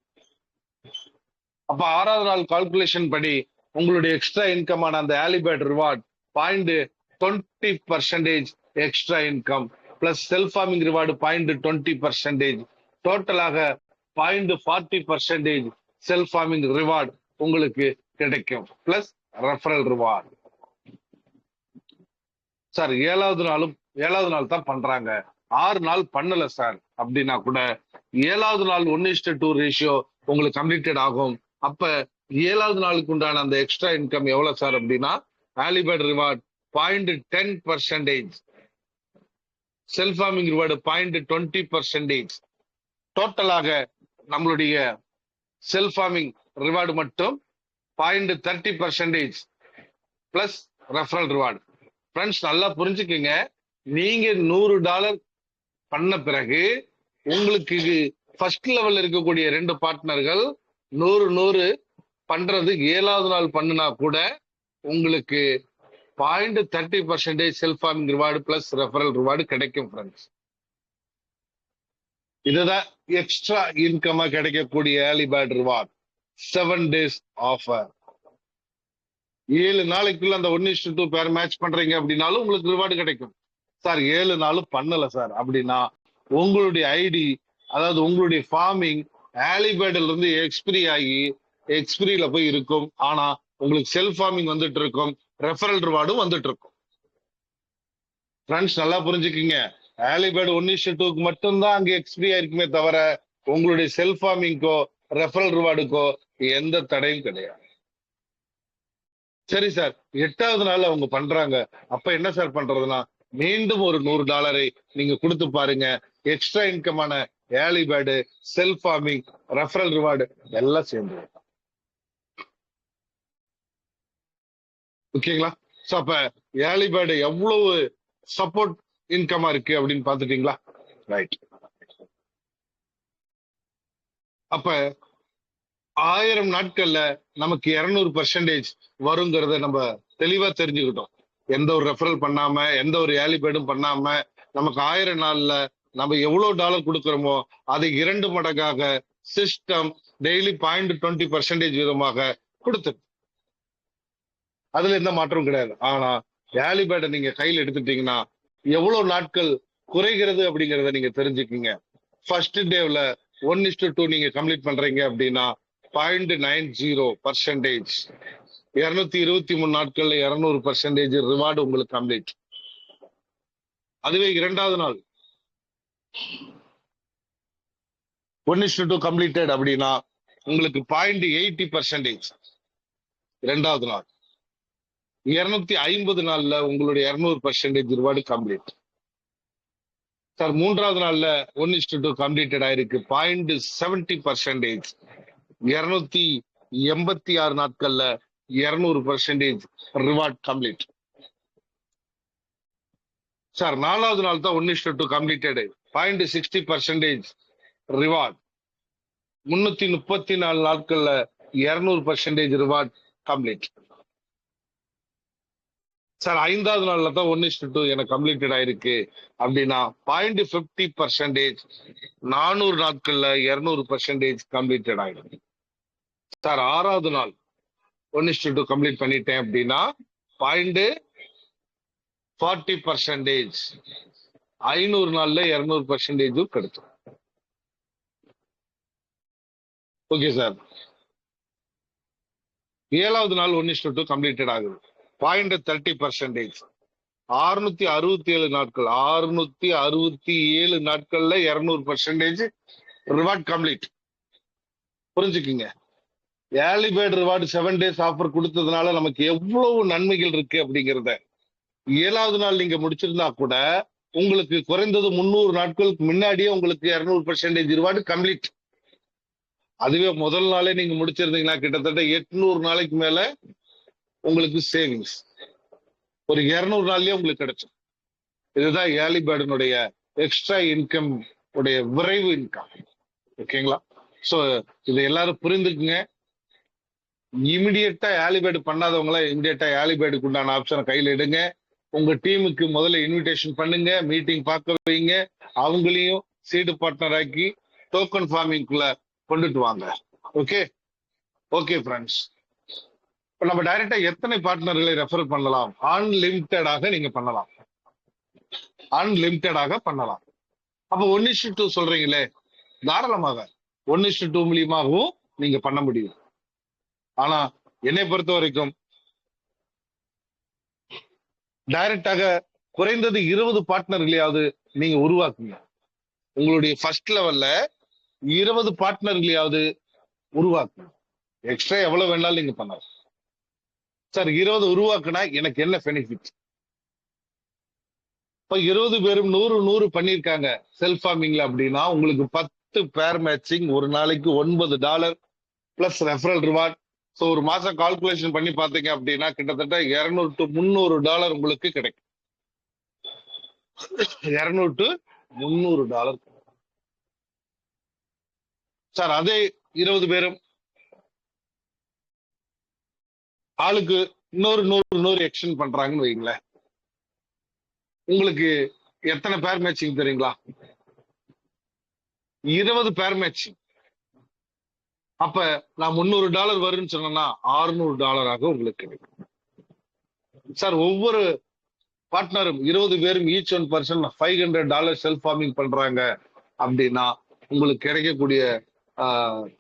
அப்ப 6வது நாள் கால்குலேஷன் படி உங்களுடைய எக்ஸ்ட்ரா இன்கமான அந்த early bird reward 0.20% extra income plus self farming reward 0.20%, டோட்டலாக 0.40% செல்ஃப் ஃபார்மிங் ரிவார்ட் உங்களுக்கு கிடைக்கும் பிளஸ் ரெஃபரல் ரிவார்ட். சார் 7வது நாள் தான் பண்றாங்க, 6 நாள் பண்ணல சார் அப்படின்னா கூட 7வது நாள் 1:2 ரேஷியோ உங்களுக்கு கம்ப்ளீட்டட் ஆகும். அப்ப 7வது நாளுக்கு உண்டான அந்த எக்ஸ்ட்ரா இன்கம் எவ்வளவு சார் அப்படின்னா, early bird reward 0.10%, self farming reward 0.20%, டோட்டலாக நம்மளுடைய செல்ஃப் ஃபார்மிங் ரிவார்டு மட்டும் 0.30% பிளஸ் ரெஃபரல் ரிவார்டு. ஃப்ரெண்ட்ஸ் நல்லா புரிஞ்சுக்கங்க, நீங்க $100 பண்ண பிறகு உங்களுக்கு ஃபர்ஸ்ட் லெவல்ல இருக்கக்கூடிய 2 பார்ட்னர்கள் 100 பண்றது 7வது நாள் பண்ணுனா கூட உங்களுக்கு 0.30% self farming reward plus referral reward கிடைக்கும் ஃப்ரெண்ட்ஸ். இதுதான் எக்ஸ்ட்ரா இன்கமா கிடைக்கக்கூடிய early bird reward 7 days offer. 7 நாளைக்குள்ள அந்த 1:2 பேர் மேட்ச் பண்றீங்க அப்படின்னாலும் உங்களுக்கு ரிவார்டு கிடைக்கும். சார் 7 நாளும் பண்ணல சார் அப்படின்னா உங்களுடைய ஐடி, அதாவது உங்களுடைய ஃபார்மிங் ஏர்லி பேர்ட்ல இருந்து எக்ஸ்பிரி ஆகி எக்ஸ்பிரியில போய் இருக்கும். ஆனா உங்களுக்கு செல்ஃப் ஃபார்மிங் வந்துட்டு இருக்கும், ரெஃபரல் ரிவார்டும் வந்துட்டு இருக்கும். ஃப்ரெண்ட்ஸ் நல்லா புரிஞ்சுக்கிங்க, ஏர்லி பேர்ட் 1:2க்கு மட்டும்தான் அங்க எக்ஸ்பிரி ஆயிருக்குமே தவிர உங்களுடைய செல்ஃப் ஃபார்மிங்கோ ரெஃபரல் ரிவார்டுக்கோ எந்த தடையும் கிடையாது. சரி சார், 8வது நாள் அவங்க பண்றாங்க, அப்ப என்ன சார் பண்றதுன்னா மீண்டும் ஒரு $100 நீங்க கொடுத்து பாருங்க. எக்ஸ்ட்ரா இன்கமான early bird, self farming, referral reward எல்லாம் சேர்ந்து. ஓகேங்களா? சோ அப்ப ஏர்லி பேர்டு எவ்வளவு சப்போர்ட் இன்கமா இருக்கு அப்படின்னு பாத்துட்டீங்களா? ரைட். அப்ப 1000 நாட்கள்ல நமக்கு 200% வருங்கிறத நம்ம தெளிவா தெரிஞ்சுக்கிட்டோம். எந்த ஒரு ரெஃபரல் பண்ணாம, எந்த ஒரு ஏர்லி பேர்டும் பண்ணாம நமக்கு 1000 நாள்ல நம்ம எவ்வளவு டாலர் கொடுக்கிறோமோ அதை 2 மடங்காக சிஸ்டம் டெய்லி 0.20% வீதமாக கொடுத்துரு. அதுல எந்த மாற்றமும் கிடையாது. ஆனா ஏர்லி பேர்டை நீங்க கையில் எடுத்துட்டீங்கன்னா எவ்வளவு நாட்கள் குறைகிறது அப்படிங்கறத நீங்க தெரிஞ்சுக்கீங்க. ஃபர்ஸ்ட் டேவ்ல 1:2 நீங்க கம்ப்ளீட் பண்றீங்க அப்படின்னா 0.90%, 223 நாட்கள்ல 200% ரிவார்டு உங்களுக்கு கம்ப்ளீட். அதுவே இரண்டாவது நாள் 1:2 கம்ப்ளீட்டட் அப்படின்னா உங்களுக்கு 0.80% இரண்டாவது நாள். 250 நாள்ல உங்களுடைய 200% ரிவார்டு கம்ப்ளீட். சார் மூன்றாவது நாள்ல 1:2 கம்ப்ளீட்டட் ஆயிருக்கு 0.70%. 286 நாட்கள்ல 200% ரிவார்ட் கம்ப்ளீட். சார் நாலாவது நாள் தான் 1:2 கம்ப்ளீட்டட் 0.60% ரிவார்ட். 334 நாட்கள்ல 200% ரிவார்ட் கம்ப்ளீட். சார் ஐந்தாவது நாள்ல தான் 1:2 எனக்கு கம்ப்ளீட்டட் ஆயிருக்கு அப்படின்னா 0.50% 400 நாட்கள்ல 200% கம்ப்ளீட்டட் ஆயிடும். சார் ஆறாவது நாள் 1:2 கம்ப்ளீட் பண்ணிட்டேன் அப்படின்னா 0.40% 500 நாள்ல 200% கிடைக்கும். Okay sir. ஏழாவது நாள் 1:2 கம்ப்ளீட்டட் ஆகுது 0.30%. 667 நாட்கள் 667 நாட்கள்ல 200% ரிவார்ட் கம்ப்ளீட். புரிஞ்சுக்குங்க. Early bird reward 7 days offer கொடுத்ததுனால நமக்கு எவ்வளவு நன்மைகள் இருக்கு அப்படிங்கிறத ஏழாவது நாள் நீங்க முடிச்சிருந்தா கூட உங்களுக்கு குறைந்தது 300 நாட்களுக்கு முன்னாடியே உங்களுக்கு 200% ரிவார்டு கம்ப்ளீட். அதுவே முதல் நாளே நீங்க முடிச்சிருந்தீங்கன்னா கிட்டத்தட்ட 800 நாளைக்கு மேல உங்களுக்கு சேவிங்ஸ் ஒரு 200 நாள்லயே உங்களுக்கு கிடைக்கும். இதுதான் ஏர்லி பேர்டினுடைய எக்ஸ்ட்ரா இன்கம் உடைய விரைவு இன்கம். ஓகேங்களா? சோ இதை எல்லாரும் புரிந்துக்குங்க. இமிடியேட்டா ஏர்லிபேர்டு பண்ணாதவங்கள இமிடியேட்டா ஏர்லிபேர்டுக்கு உண்டான ஆப்ஷனை கையில் எடுங்க. உங்க டீமுக்கு முதல்ல இன்விடேஷன் பண்ணுங்க, மீட்டிங் பார்க்க வைங்க, அவங்களையும் சீடு பார்ட்னர் ஆக்கி டோக்கன் ஃபார்மிங்குள்ள கொண்டுட்டு வாங்க. Okay okay friends. இப்ப நம்ம டைரக்டா எத்தனை பார்ட்னர்களை ரெஃபர் பண்ணலாம்? அன்லிமிட்டடாக நீங்க பண்ணலாம். அன்லிமிட்டடாக பண்ணலாம். அப்ப 1:2 சொல்றீங்களே, தாராளமாக 1:2 மூலியமாகவும் நீங்க பண்ண முடியும். ஆனா என்னை பொறுத்த வரைக்கும் டைரக்டாக குறைந்தது 20 பார்ட்னர்களையாவது நீங்க உருவாக்குங்க. உங்களுடைய ஃபர்ஸ்ட் லெவல்ல 20 பார்ட்னர்களையாவது உருவாக்குங்க. எக்ஸ்ட்ரா எவ்வளவு வேணாலும் நீங்க பண்ணலாம். சார் 20 உருவாக்குனா எனக்கு என்ன பெனிஃபிட்? இப்ப 20 பேரும் 100 பண்ணிருக்காங்க செல்ஃப் ஃபார்மிங்ல அப்படின்னா உங்களுக்கு 10 பேர் மேட்சிங் ஒரு நாளைக்கு $9 பிளஸ் ரெஃபரல் ரிவார்ட். ஸோ ஒரு மாசம் கால்குலேஷன் பண்ணி பார்த்தீங்க அப்படின்னா கிட்டத்தட்ட $200 to $300 உங்களுக்கு கிடைக்கும். $200 to $300. சார் அதே 20 பேரும் ஆளுக்கு இன்னொரு 100 எக்ஸ்டெண்ட் பண்றாங்கன்னு வைங்களேன், உங்களுக்கு எத்தனை பேர் மேட்சிங் தெரியுங்களா? 20 பேர் மேட்சிங். அப்ப நான் $300 வரும்னு சொன்னா $600 உங்களுக்கு கிடைக்கும். சார் ஒவ்வொரு பார்ட்னரும் 20 பேரும் each one person $500 self farming பண்றாங்க அப்படின்னா உங்களுக்கு கிடைக்கக்கூடிய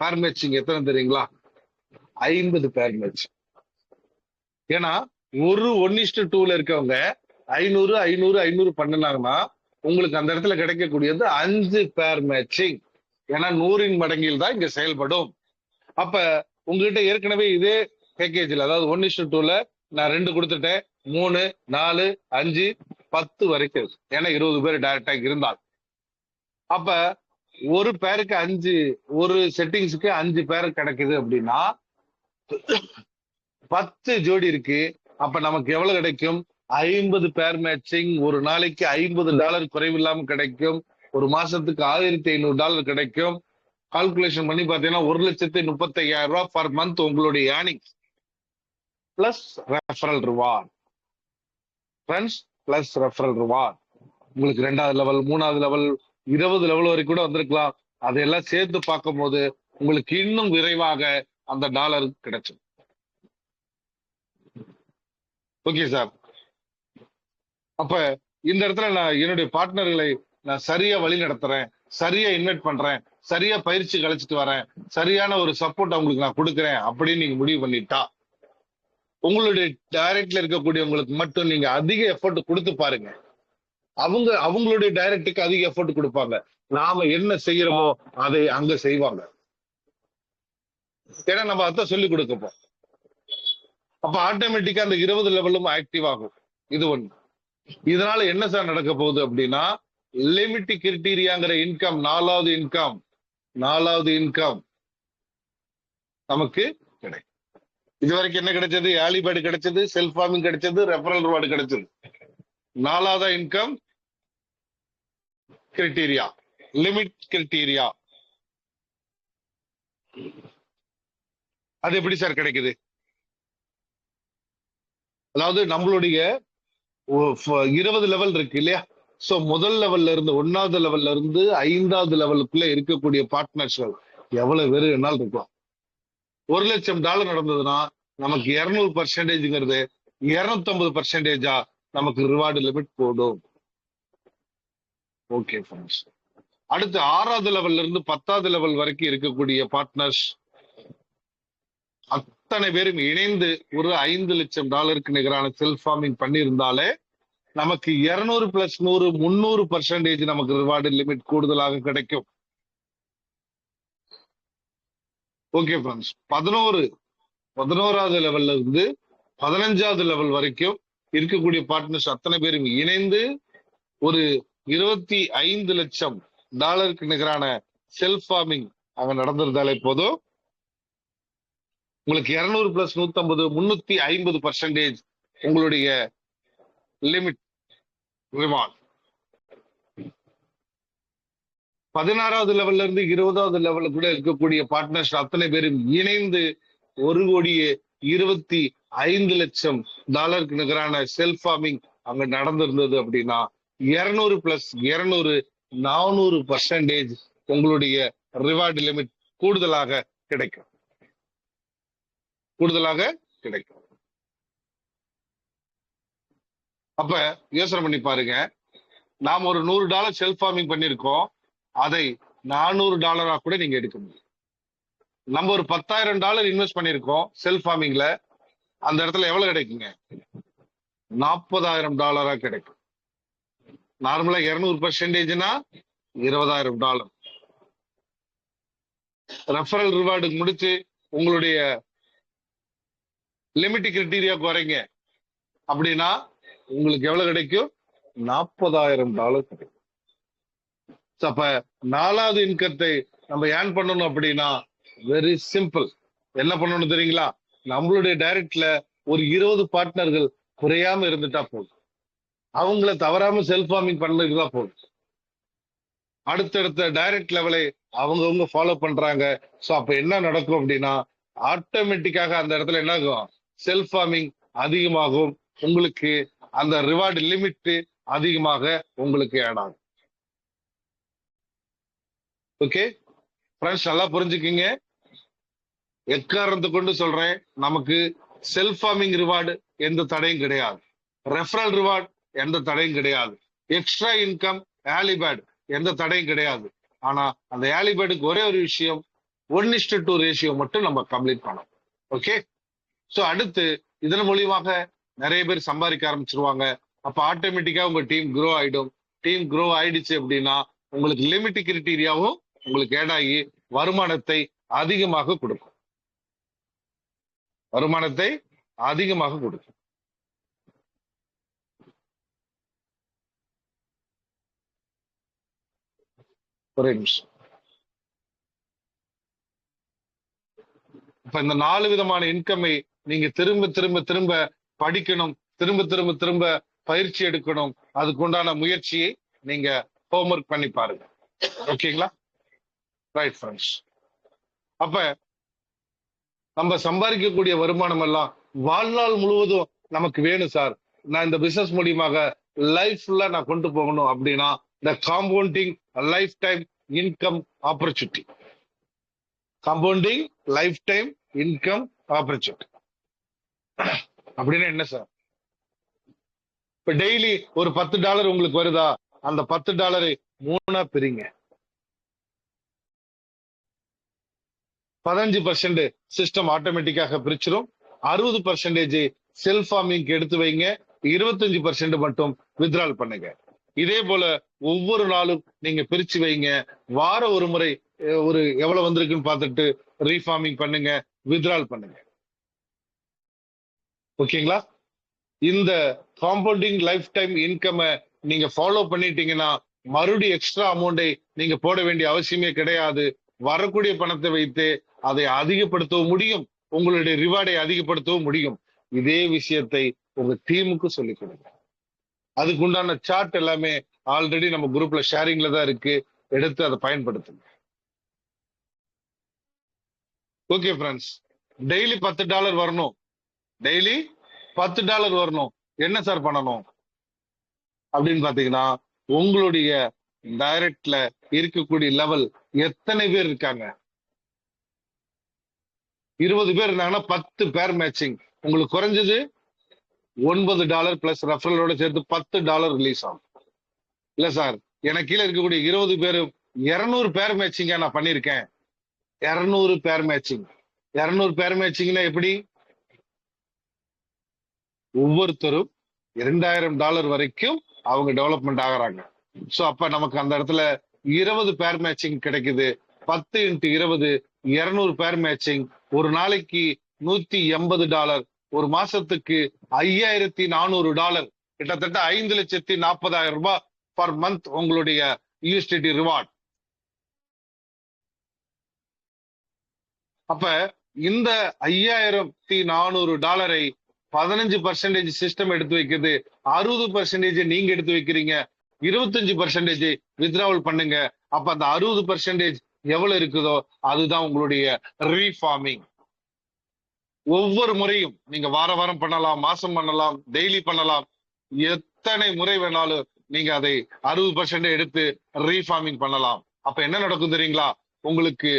பேர் மேட்சிங் எத்தனை தெரியுங்களா? 50 பேர் மேட்சிங். ஏன்னா ஒரு 1:2ல இருக்கவங்க 500 பண்ணினாங்கன்னா உங்களுக்கு அந்த இடத்துல கிடைக்கக்கூடியது 5 பேர் மேட்சிங். ஏன்னா 100 மடங்கில் தான் இங்க செயல்படும். அப்ப உங்ககிட்ட ஏற்கனவே இதே பேக்கேஜ்ல, அதாவது 1:2ல நான் 2 கொடுத்துட்டேன், 3, 4, 5, 10 வரைக்கும். ஏன்னா 20 பேர் டைரக்டா இருந்தால் அப்ப ஒரு பேருக்கு 5, ஒரு செட்டிங்ஸுக்கு 5 பேர் கிடைக்குது அப்படின்னா 10 ஜோடி இருக்கு. அப்ப நமக்கு எவ்வளவு கிடைக்கும்? 50 பேர் மேட்சிங். ஒரு நாளைக்கு $50 குறைவில்லாம கிடைக்கும். ஒரு மாசத்துக்கு $1500 கிடைக்கும். கால்குலேஷன் பண்ணி பாத்தீங்கன்னா 1,35,000 பர் மந்த் உங்களுடைய earnings plus referral reward. Friends, plus referral reward உங்களுக்கு 2வது லெவல், 3வது லெவல், 20 லெவல் வரைக்கும் கூட வந்திருக்கலாம். அதையெல்லாம் சேர்த்து பார்க்கும் போது உங்களுக்கு இன்னும் விரைவாக அந்த டாலர் கிடைக்கும். Okay sir. அப்ப இந்த இடத்துல நான் என்னுடைய பார்ட்னர்களை நான் சரியா வழி நடத்துறேன், சரியா இன்வைட் பண்றேன், சரியா பயிற்சி கழிச்சிட்டு வரேன், சரியான ஒரு சப்போர்ட் அவங்களுக்கு நான் கொடுக்குறேன் அப்படின்னு நீங்க முடிவு பண்ணிட்டா உங்களுடைய டைரக்ட்ல இருக்கக்கூடியவங்களுக்கு மட்டும் நீங்க அதிக எஃபோர்ட் கொடுத்து பாருங்க. அவங்களுடைய டைரக்டுக்கு அதிக எஃபோர்ட் கொடுப்பாங்க. நாம என்ன செய்யறோமோ அதை அங்க செய்வாங்க. ஏன்னா நம்ம அதான் சொல்லி கொடுக்கப்போம். அப்ப ஆட்டோமேட்டிக்கா அந்த 20 லெவலும் ஆக்டிவ் ஆகும். இது ஒண்ணு. இதனால என்ன சார் நடக்க போகுது அப்படின்னா, லிமிட் கிரிட்டீரியாங்கிற இன்கம், நாலாவது இன்கம் நமக்கு கிடைக்கும். இது வரைக்கும் என்ன கிடைச்சது? ஏர்லி பேர்டு கிடைச்சது, செல்ஃப் ஃபார்மிங் கிடைச்சது, ரெஃபரல் ரிவார்டு கிடைச்சது. 4வது இன்கம் கிரிட்டீரியா, லிமிட் கிரிட்டீரியா. அது எப்படி சார் கிடைக்குது? அதாவது நம்மளுடைய 20 லெவல் இருக்கு இல்லையா? சோ முதல் லெவல்ல இருந்து 1வது லெவல்ல இருந்து 5வது லெவலுக்குள்ள இருக்கக்கூடிய பார்ட்னர்ஸ்கள் எவ்வளவு பேர் என்னால் இருக்கலாம். $1,00,000 நடந்ததுன்னா நமக்கு 200%ங்கிறது 250%-ஆ நமக்கு ரிவார்டு லிமிட் போடும். Okay friends. அடுத்து 6வது லெவல்ல இருந்து 10வது லெவல் வரைக்கும் இருக்கக்கூடிய பார்ட்னர்ஸ் அத்தனை பேரும் இணைந்து ஒரு $5,00,000 நிகரான செல்ஃப் ஃபார்மிங் பண்ணியிருந்தாலே நமக்கு 200 + 100 300% நமக்கு ரிவார்டு லிமிட் கூடுதலாக கிடைக்கும். Okay friends. 11வது லெவல்ல இருந்து 15வது லெவல் வரைக்கும் இருக்கக்கூடிய பார்ட்னர்ஸ் அத்தனை பேரும் இணைந்து ஒரு $25,00,000 நிகரான செல்ஃப் ஃபார்மிங் அங்க நடந்திருந்தாலே போதும், உங்களுக்கு 200 + 150 350% உங்களுடைய லிமிட் ரிவார்ட். 16வது லெவல்ல இருந்து 20வது லெவலுக்குள்ள இருக்கக்கூடிய பார்ட்னர்ஸ் அத்தனை பேரும் இணைந்து $1,25,00,000 நிகரான செல்ஃப் ஃபார்மிங் அங்க நடந்திருந்தது அப்படின்னா 200 + 200 400% உங்களுடைய ரிவார்டு லிமிட் கூடுதலாக கிடைக்கும். அப்ப யோசனை பண்ணி பாருங்க, நாம் ஒரு $100 செல்ஃப் ஃபார்மிங் பண்ணிருக்கோம், அதை $400 கூட நீங்க எடுக்க முடியும். நம்ம ஒரு $10,000 இன்வெஸ்ட் பண்ணிருக்கோம் செல்ஃப் ஃபார்மிங்ல, அந்த இடத்துல எவ்வளவு கிடைக்குங்க? $40,000 கிடைக்கும். நார்மலா 200%னா $20,000. ரெஃபரல் ரிவார்டு முடிச்சு உங்களுடைய லிமிட் கிரைட்டீரியாவுக்கு வரீங்க அப்படின்னா உங்களுக்கு எவ்வளவு கிடைக்கும்? $40,000 கிடைக்கும். அப்ப 4வது இன்கத்தை நம்ம ஏர்ன் பண்ணணும் அப்படின்னா வெரி சிம்பிள். என்ன பண்ணணும் தெரியுங்களா? நம்மளுடைய டைரக்ட்ல ஒரு 20 பார்ட்னர்கள் குறையாம இருந்துட்டா போதும், அவங்கள தவறாம செல்ஃப் ஃபார்மிங் பண்ணதுதான் போதும். அடுத்தடுத்த டைரக்ட் லெவலை அவங்கவுங்க ஃபாலோ பண்றாங்க. சோ அப்ப என்ன நடக்கும் அப்படின்னா ஆட்டோமேட்டிக்காக அந்த இடத்துல என்ன ஆகும்? செல்ஃப் ஃபார்மிங் அதிகமாகும், உங்களுக்கு அந்த ரிவார்டு லிமிட் அதிகமாக உங்களுக்கு ஆட் ஆகும். ஓகே ஃப்ரெண்ட்ஸ், நல்லா புரிஞ்சுக்கிங்க. எக்காரணத்தை கொண்டு சொல்றேன், நமக்கு செல்ஃப் ஃபார்மிங் ரிவார்டு எந்த தடையும் கிடையாது, ரெஃபரல் ரிவார்டு எந்த தடையும் கிடையாது, எக்ஸ்ட்ரா இன்கம் ஏர்லி-பேர்டு எந்த தடையும் கிடையாது. ஆனா அந்த ஏர்லி-பேர்டுக்கு ஒரே ஒரு விஷயம், 1:2 ரேஷியோ மட்டும் நம்ம கம்ப்ளீட் பண்ணோம். ஓகே, சோ அடுத்து இதன் மூலியமாக நிறைய பேர் சம்பாதிக்க ஆரம்பிச்சிருவாங்க. அப்ப ஆட்டோமேட்டிக்கா உங்க டீம் க்ரோ ஆயிடும். டீம் க்ரோ ஆயிடுச்சு அப்படின்னா உங்களுக்கு லிமிட் கிரைட்டீரியாவும் உங்களுக்கு ஆட் ஆகி வருமானத்தை அதிகமாக கொடுக்கும். ஒரே நிமிஷம். இப்ப இந்த 4 விதமான இன்கம்மை நீங்க திரும்ப திரும்ப திரும்ப படிக்கணும், திரும்ப திரும்ப திரும்ப பயிற்சி எடுக்கணும். அதுக்குண்டான முயற்சியை நீங்க ஹோம்ஒர்க் பண்ணி பாருங்க. ஓகேங்களா? Right friends. அப்ப நம்ம சம்பாதிக்கக்கூடிய வருமானம் எல்லாம் வாழ்நாள் முழுவதும் நமக்கு வேணும் சார், நான் இந்த பிசினஸ் மூலியமாக லைஃப் ஃபுல்லா நான் கொண்டு போகணும் அப்படின்னா இந்த compounding life time income opportunity. Compounding life time income opportunity அப்படின்னா என்ன சார்? இப்ப டெய்லி ஒரு $10 உங்களுக்கு வருதா, அந்த $10 3ஆ பிரிங்க. 15% சிஸ்டம் ஆட்டோமேட்டிக்காக பிரிச்சிடும். 60% செல்ஃப் ஃபார்மிங் எடுத்து வைங்க, 25% மட்டும் வித்ட்ரால் பண்ணுங்க. இதே போல ஒவ்வொரு நாளும் நீங்க பிரிச்சு வைங்க. வார ஒரு முறை ஒரு எவ்வளவு வந்திருக்குன்னு பார்த்துட்டு ரீஃபார்மிங் பண்ணுங்க, வித்ட்ரால் பண்ணுங்க. ஓகேங்களா? இந்த காம்பவுண்டிங் லைஃப் டைம் இன்கம் நீங்க ஃபாலோ பண்ணிட்டீங்கன்னா மறுபடியும் எக்ஸ்ட்ரா அமௌண்டை நீங்க போட வேண்டிய அவசியமே கிடையாது. வரக்கூடிய பணத்தை வைத்து அதை அதிகப்படுத்தவும் முடியும், உங்களுடைய ரிவார்டை அதிகப்படுத்தவும் முடியும். இதே விஷயத்தை உங்க டீமுக்கு சொல்லிக் கொடுங்க. அதுக்கு உண்டான சார்ட் எல்லாமே ஆல்ரெடி நம்ம குரூப்ல ஷேரிங்ல தான் இருக்கு, எடுத்து அதை பயன்படுத்துங்க. ஓகே ஃப்ரெண்ட்ஸ், டெய்லி $10 வரணும், டெய்லி $10 வரணும். என்ன சார் பண்ணணும் அப்படின்னு பாத்தீங்கன்னா, உங்களுடைய டைரக்ட்ல இருக்கக்கூடிய லெவல் எத்தனை பேர் இருக்காங்க? 20 பேர் இருந்தாங்கன்னா 10 பேர் மேட்சிங். உங்களுக்கு குறைஞ்சது $9 பிளஸ் ரெஃபரலோட சேர்த்து $10 ரிலீஸ் ஆகும். இல்ல சார், எனக்கு கீழே இருக்கக்கூடிய 20 பேரும் 200 பேர் மேட்சிங்கா நான் பண்ணிருக்கேன். 200 பேர் மேட்சிங். 200 பேர் மேட்சிங்னா எப்படி? ஒவ்வொருத்தரும் $2000 வரைக்கும் அவங்க டெவலப்மெண்ட் ஆகுறாங்க. சோ அப்ப நமக்கு அந்த இடத்துல 20 பேர் மேட்சிங் கிடைக்குது. 10 × 20 200 பேர் மேட்சிங். ஒரு நாளைக்கு $180, ஒரு மாசத்துக்கு $5400, கிட்டத்தட்ட 5,40,000 ரூபாய் பர் மந்த் உங்களுடைய யூஎஸ்டிடி ரிவார்ட். அப்ப இந்த $5400 15% சிஸ்டம் எடுத்து வைக்கிறது, 60% நீங்க எடுத்து வைக்கிறீங்க, 25% வித்ட்ராவல் பண்ணுங்க. அப்ப அந்த 60% எவ்வளவு இருக்குதோ அதுதான் உங்களுடைய ரீஃபார்மிங். ஒவ்வொரு முறையும் நீங்க வார வாரம் பண்ணலாம், மாசம் பண்ணலாம், டெய்லி பண்ணலாம், எத்தனை முறை வேணாலும் நீங்க அதை 60% எடுத்து ரீஃபார்மிங் பண்ணலாம். அப்ப என்ன நடக்கும் தெரியுங்களா? உங்களுக்கு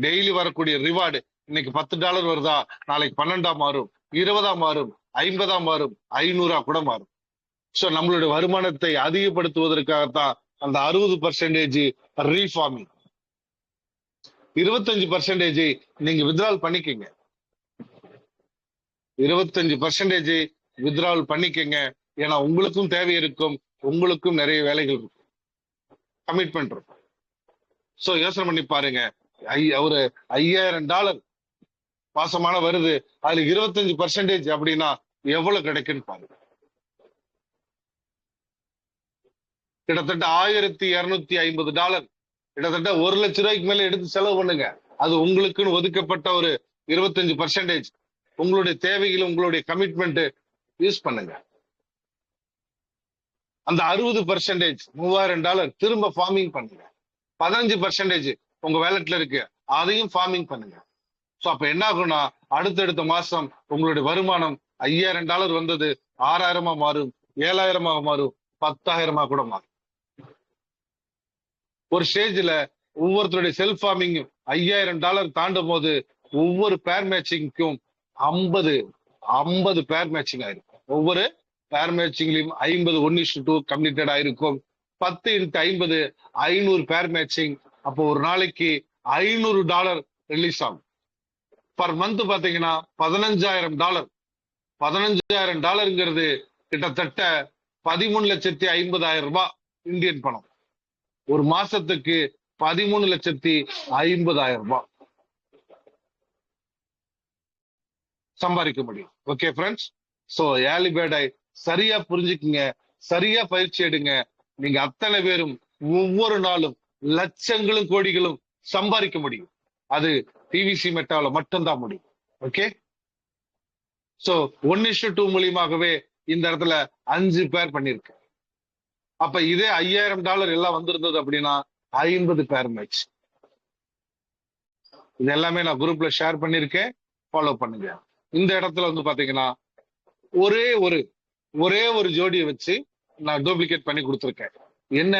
டெய்லி வரக்கூடிய ரிவார்டு இன்னைக்கு $10 வருதா, நாளைக்கு 12 மாறும், 20 மாறும், 50 மாறும், 500 கூட மாறும். சோ நம்மளுடைய வருமானத்தை அதிகப்படுத்துவதற்காகத்தான் அந்த 60% ரீஃபார்மிங். 25% நீங்க வித்ட்ரால் பண்ணிக்கங்க. 25% வித்ட்ராவல் பண்ணிக்கங்க. ஏன்னா உங்களுக்கும் தேவை இருக்கும், உங்களுக்கும் நிறைய வேலைகள் இருக்கும், கமிட்மெண்ட் இருக்கும். சோ யோசனை பண்ணி பாருங்க. ஒரு $5000 மாசமான வருது, அதுல 25% அப்படின்னா எவ்வளவு கிடைக்குன்னு பாருங்க. கிட்டத்தட்ட $1250, கிட்டத்தட்ட $1,00,000 மேல எடுத்து செலவு பண்ணுங்க. அது உங்களுக்குன்னு ஒதுக்கப்பட்ட ஒரு 25%. உங்களுடைய தேவைகள், உங்களுடைய கமிட்மெண்ட் யூஸ் பண்ணுங்க. அந்த 60% $3000 திரும்ப ஃபார்மிங் பண்ணுங்க. 15% உங்க வேலட்ல இருக்கு, அதையும் ஃபார்மிங் பண்ணுங்க. சோ அப்ப என்ன ஆகும்னா, அடுத்தடுத்த மாசம் உங்களுடைய வருமானம் $5000 வந்தது 6000 மாறும், 7000 மாறும், 10,000 கூட மாறும். ஒரு ஸ்டேஜ்ல ஒவ்வொருத்தருடைய செல்ஃப் ஃபார்மிங் $5000 தாண்டும் போது ஒவ்வொரு பேர் மேட்சிங்க்கும் 50 பேர் மேட்சிங் ஆயிருக்கும். ஒவ்வொரு பேர் மேட்சிங்லயும் 50 1:2 கம்ப்ளீட்டட் ஆயிருக்கும். 10 × 50 500 பேர் மேட்சிங். அப்போ ஒரு நாளைக்கு $500 ரிலீஸ் ஆகும். பர் மந்த் பாத்தீங்கன்னா $15,000. $15,000 கிட்டத்தட்ட 13,50,000 ரூபாய் இந்தியன் பணம். ஒரு மாசத்துக்கு 13,50,000 ரூபாய் சம்பாதிக்க முடியும். ஓகே ஃப்ரெண்ட்ஸ், சோ ஏர்லி பேர்டை சரியா புரிஞ்சுக்குங்க, சரியா பயிற்சி எடுங்க. நீங்க அத்தனை பேரும் ஒவ்வொரு நாளும் லட்சங்களும் கோடிகளும் சம்பாதிக்க முடியும். அது டிவிசி மெட்டால மட்டும்தான் முடியும். ஓகே, சோ 1:2 மூலியமாகவே இந்த இடத்துல 5 பேர் பண்ணிருக்கு. அப்ப இதே $5000 எல்லாம் வந்திருந்தது அப்படின்னா 50 பேர் மேட்ச். இது எல்லாமே நான் குரூப்ல ஷேர் பண்ணிருக்கேன், ஃபாலோ பண்ணுங்க. இந்த இடத்துல வந்து பாத்தீங்கன்னா ஒரே ஒரு ஜோடியை வச்சு நான் டூப்ளிகேட் பண்ணி கொடுத்துருக்கேன். என்ன,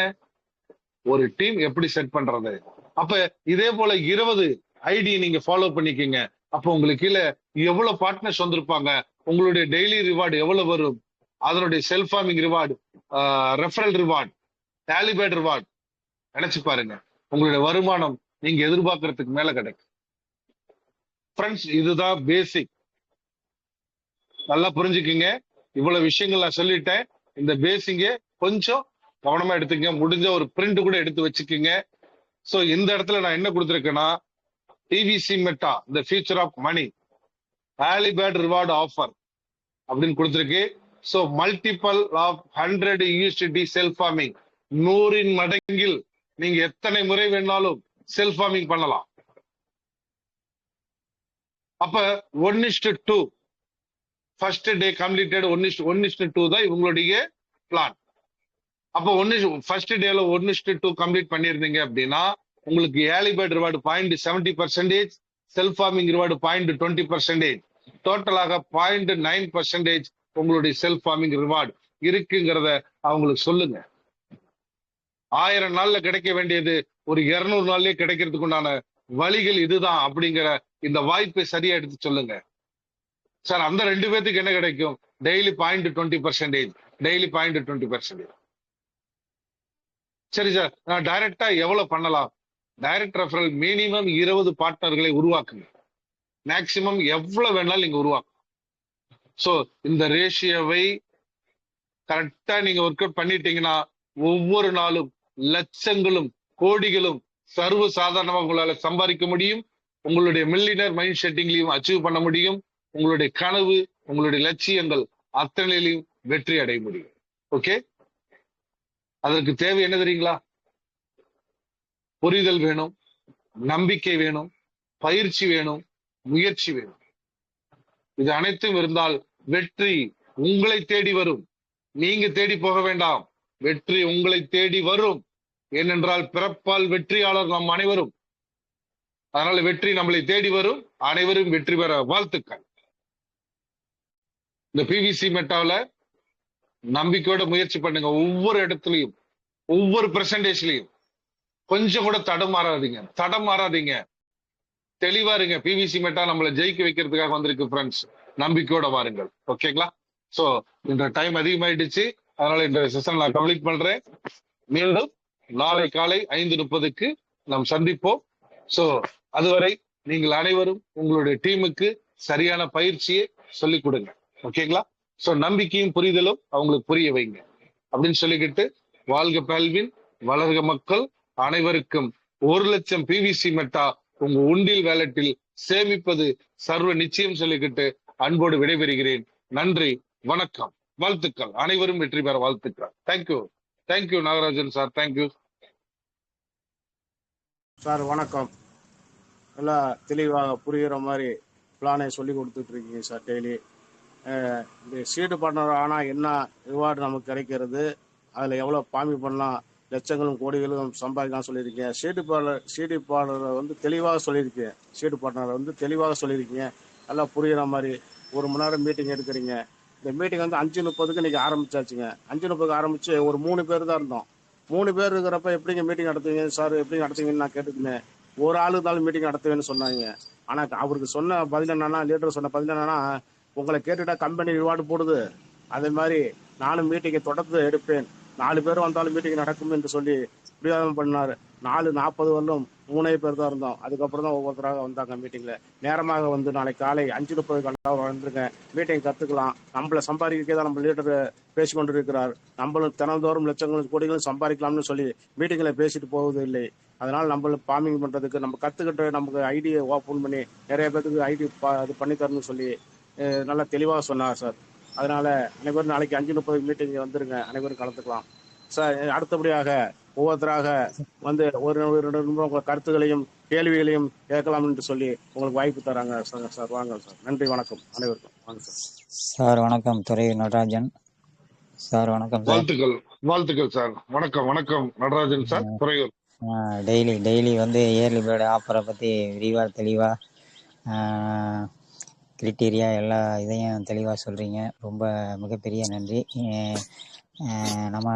ஒரு டீம் எப்படி செட் பண்றது. அப்ப இதே போல 20 ஐடி நீங்க ஃபாலோ பண்ணிக்கீங்க. அப்ப உங்களுக்கு கீழே எவ்வளவு பார்ட்னர்ஸ் வந்திருப்பாங்க, உங்களுடைய டெய்லி ரிவார்டு எவ்வளவு வரும், அதனுடைய self farming reward, referral reward, டேலிபேட் ரிவார்டு நினைச்சு பாருங்க. உங்களுடைய வருமானம் நீங்க எதிர்பார்க்கறதுக்கு மேல கிடைக்கும். ஃப்ரெண்ட்ஸ், இதுதான் பேசிக். நல்லா புரிஞ்சுக்குங்க. இவ்வளவு விஷயங்கள் நான் சொல்லிட்டேன். இந்த பேசிங்க கொஞ்சம் கவனமா எடுத்துக்கங்க. முடிஞ்ச ஒரு பிரிண்ட் கூட எடுத்து வச்சுக்கோங்க. சோ இந்த இடத்துல நான் என்ன கொடுத்திருக்கேன்னா, DVC Meta the future of money early bird reward offer அப்படின்னு கொடுத்திருக்கு. So multiple of 100 USD self farming, 100 மடங்கில் நீங்க எத்தனை முறை வேணாலும் செல்ஃப் ஃபார்மிங் பண்ணலாம். அப்ப 1:2 ஃபர்ஸ்ட் டே கம்ப்ளீட்டட் 1:2 தான் இவங்களுடைய பிளான். அப்போ ஃபர்ஸ்ட் டேல 1:2 கம்ப்ளீட் பண்ணிருந்தீங்க அப்படின்னா உங்களுக்கு early bird reward 0.70%, self farming reward 0.20%, டோட்டலாக 0.9% உங்களுடைய செல்ஃப் ஃபார்மிங் ரிவார்டு இருக்குங்கிறத அவங்களுக்கு சொல்லுங்க. 1000 நாள்ல கிடைக்க வேண்டியது ஒரு 200 நாள்லயே கிடைக்கிறதுக்கு உண்டான வழிகள் இதுதான் அப்படிங்கிற இந்த வாய்ப்பை சரியா எடுத்து சொல்லுங்க. சார் அந்த 2 பேத்துக்கு என்ன கிடைக்கும்? Daily 0.20%, daily 0.20%. சரி சார், நான் டைரக்டா எவ்வளவு பண்ணலாம்? டைரக்ட் ரெஃபரல் மினிமம் 20 பார்ட்னர்களை உருவாக்குங்க. மேக்சிமம் எவ்வளவு வேணாலும் நீங்க உருவாக்கும். சோ இந்த ரேஷியோவை கரெக்டா நீங்க ஒர்க் அவுட் பண்ணிட்டீங்கன்னா ஒவ்வொரு நாளும் லட்சங்களும் கோடிகளும் சர்வ சாதாரணமாக உங்களால சம்பாதிக்க முடியும். உங்களுடைய மில்லியனர் மைண்ட் செட்டிங்லையும் அச்சீவ் பண்ண முடியும். உங்களுடைய கனவு, உங்களுடைய லட்சியங்கள் அத்தனையிலையும் வெற்றி அடைய முடியும். ஓகே, அதற்கு தேவை என்ன தெரியுங்களா? புரிதல் வேணும், நம்பிக்கை வேணும், பயிற்சி வேணும், முயற்சி வேணும். இது அனைத்தும் இருந்தால் வெற்றி உங்களை தேடி வரும். நீங்க தேடி போக வேண்டாம், வெற்றி உங்களை தேடி வரும். ஏனென்றால் பிறப்பால் வெற்றியாளர் நம் அனைவரும். அதனால வெற்றி நம்மளை தேடி வரும். அனைவரும் வெற்றி பெற வாழ்த்துக்கள். இந்த பிவிசி மெட்டாவில் நம்பிக்கையோட முயற்சி பண்ணுங்க. ஒவ்வொரு இடத்துலையும், ஒவ்வொரு பிரசன்டேஜ்லயும் கொஞ்சம் கூட தடமாறாதீங்க. தெளிவா இருங்க. பிவிசி மெட்டா நம்மளை ஜெயிக்க வைக்கிறதுக்காக வந்திருக்கு ஃப்ரெண்ட்ஸ். நம்பிக்கையோட வாருங்கள். ஓகேங்களா? சோ இந்த டைம் அதிகமாயிடுச்சு, அதனால இந்த செஷன் நான் கம்ப்ளீட் பண்றேன். மீண்டும் நாளை காலை 5:30க்கு நாம் சந்திப்போம். சோ அதுவரை நீங்கள் அனைவரும் உங்களுடைய டீமுக்கு சரியான பயிற்சியை சொல்லிக் கொடுங்க. ஓகேங்களா? சோ நம்பிக்கையும் புரிதலும் அவங்களுக்கு புரிய வைங்க அப்படின்னு சொல்லிக்கிட்டு, வாழ்க பால்வின், வளர்க மக்கள், அனைவருக்கும் 1,00,000 பிவிசி மெட்டா உங்க உண்டில் வேலட்டில் சேமிப்பது சர்வ நிச்சயம் சொல்லிக்கிட்டு அன்போடு விடைபெறுகிறேன். நன்றி, வணக்கம், வாழ்த்துக்கள். அனைவரும் வெற்றி பெற வாழ்த்துக்கள். Thank you Nagarajan sir. Thank you sir. வணக்கம். எல்லாம் தெளிவாக புரிகிற மாதிரி பிளானை சொல்லி கொடுத்துட்டு இருக்கீங்க சார். டெய்லி இந்த சீடு பார்ட்னர் ஆனால் என்ன ரிவார்டு நமக்கு கிடைக்கிறது, அதில் எவ்வளோ பாமி பண்ணலாம், லட்சங்களும் கோடிகளும் சம்பாதிக்கலாம் சொல்லியிருக்கீங்க. சீடு பார்ட்னரை வந்து தெளிவாக சொல்லியிருக்கீங்க. சீடு பார்ட்னரை வந்து தெளிவாக சொல்லியிருக்கீங்க. நல்லா புரிகிற மாதிரி 1 மணி நேரம் மீட்டிங் எடுக்கிறீங்க. இந்த மீட்டிங் வந்து 5:30க்கு இன்னைக்கு ஆரம்பிச்சாச்சுங்க. 5:30க்கு ஆரம்பிச்சு ஒரு 3 பேர் தான் இருந்தோம். 3 பேர் இருக்கிறப்ப எப்படிங்க மீட்டிங் நடத்துவீங்க சார், எப்படி நடத்துவீங்கன்னு நான் கேட்டுக்கினேன். ஒரு ஆளு இருந்தாலும் மீட்டிங் நடத்துவேன்னு சொன்னாங்க. ஆனால் அவருக்கு சொன்ன பதில் என்னன்னா, லீடர் சொன்ன பதில் என்னன்னா, உங்களை கேட்டுட்டா கம்பெனி ரிவார்டு போடுது, அதே மாதிரி நானும் மீட்டிங்கை தொடர்ந்து எடுப்பேன், 4 பேர் வந்தாலும் மீட்டிங் நடக்கும் என்று சொல்லி பிரியாதம் பண்ணார். 4:40 வரலும் 3 பேர் தான் இருந்தோம். அதுக்கப்புறம் தான் ஒவ்வொருத்தராக வந்தாங்க மீட்டிங்கில். நேரமாக வந்து நாளை காலை 5:30 வந்துருங்க. மீட்டிங் கற்றுக்கலாம். நம்மளை சம்பாதிக்கே தான் நம்ம லீடர் பேசிக்கொண்டு இருக்கிறார். நம்மளும் தினந்தோறும் லட்சங்களும் கோடிகளும் சம்பாதிக்கலாம்னு சொல்லி மீட்டிங்கில் பேசிட்டு போவது இல்லை. அதனால் நம்மளும் ஃபார்மிங் பண்ணுறதுக்கு நம்ம கற்றுக்கிட்டு நமக்கு ஐடியை ஓப்பன் பண்ணி நிறைய பேருக்கு ஐடி இது பண்ணி தரணும்னு சொல்லி நல்லா தெளிவாக சொன்னார் சார். அதனால அனைவரும் நாளைக்கு 5:30 மீட்டிங் வந்துருங்க, அனைவரும் கலந்துக்கலாம் சார். அடுத்தபடியாக ஒவ்வொருத்தராக வந்து ஒரு 2 நிமிடம் உங்கள் கருத்துக்களையும் கேள்விகளையும் கேட்கலாம் என்று சொல்லி உங்களுக்கு வாய்ப்பு தராங்க சார். வாங்க சார். நன்றி, வணக்கம் அனைவருக்கும். வாங்க சார். சார் வணக்கம், துறை நடராஜன் சார். வணக்கம் சார். வாழ்த்துக்கள் சார். வணக்கம் நடராஜன் சார், துறையூர். டெய்லி வந்து இயர்லி பேர்டு ஆஃபரை பற்றி விரிவாக தெளிவாக கிரிட்டீரியா எல்லா இதையும் தெளிவாக சொல்கிறீங்க. ரொம்ப மிகப்பெரிய நன்றி. நம்ம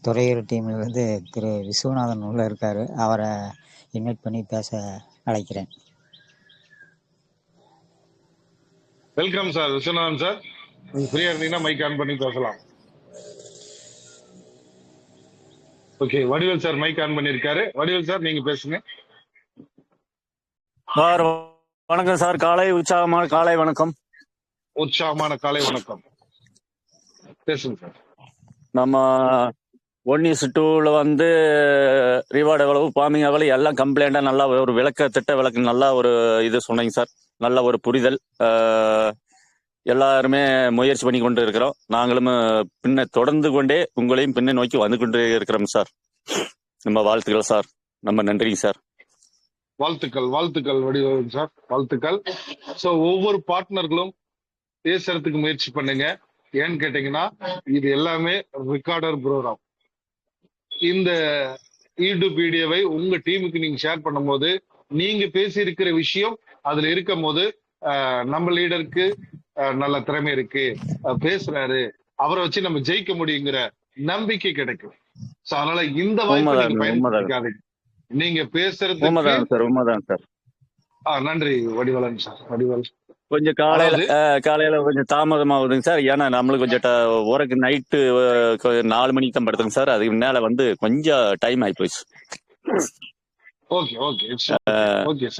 துறையூர் டீம்லேருந்து திரு விஸ்வநாதன் உள்ள இருக்கார், அவரை இன்வைட் பண்ணி பேச அழைக்கிறேன். Welcome sir Viswanathan sir. நீங்க ஃப்ரீயா இருந்தீங்கன்னா மைக் ஆன் பண்ணி பேசலாம். Okay, Vadivel sir mic on பண்ணிருக்காரு. வடிவேல் சார் நீங்க பேசுங்க சார். வணக்கம் சார். காலை உற்சாகமான காலை வணக்கம். உற்சாகமான காலை வணக்கம். பேசுங்க சார். நம்ம 1:2 வந்து ரிவார்டு எவ்வளவு, ஃபார்மிங் எவ்வளவு, எல்லாம் கம்ப்ளைண்டாக நல்லா ஒரு திட்ட விளக்கு நல்லா ஒரு இது சொன்னீங்க சார். நல்ல ஒரு புரிதல். எல்லாருமே முயற்சி பண்ணி கொண்டு இருக்கிறோம். நாங்களும் பின்ன தொடர்ந்து கொண்டே உங்களையும் பின்ன நோக்கி வந்து கொண்டே இருக்கிறோம் சார். நம்ம வாழ்த்துக்கள் சார். நம்ம நன்றிங்க சார். வாழ்த்துக்கள் வடிவம் சார், வாழ்த்துக்கள். சோ ஒவ்வொரு பார்ட்னர்களும் பேசுறதுக்கு முயற்சி பண்ணுங்க. ஏன்னு கேட்டீங்கன்னா இது எல்லாமே ரெக்கார்டர் ப்ரோக்ராம். இந்த யூடியூப் வீடியோவை உங்க டீமுக்கு நீங்க ஷேர் பண்ணும் போது நீங்க பேசி இருக்கிற விஷயம் அதுல இருக்கும் போது நம்ம லீடருக்கு நல்ல திறமை இருக்கு, பேசுறாரு, அவரை வச்சு நம்ம ஜெயிக்க முடியுங்கிற நம்பிக்கை கிடைக்கும். சோ அதனால இந்த வாய்ப்பை நீங்க பயன்படுத்திக்காதீங்க. நீங்க பேசுறதுக்கு உண்மைதான் சார். நன்றி வடிவலன் சார். வடிவல் கொஞ்சம் காலையில கொஞ்சம் தாமதமாகுதுங்க சார். ஏன்னா நம்மளுக்கு கொஞ்சம் உறக்கு நைட்டு 4 மணிக்கு தான் படுத்துங்க சார். அதுக்கு மேல வந்து கொஞ்சம் டைம் ஆகி போயிடுச்சு.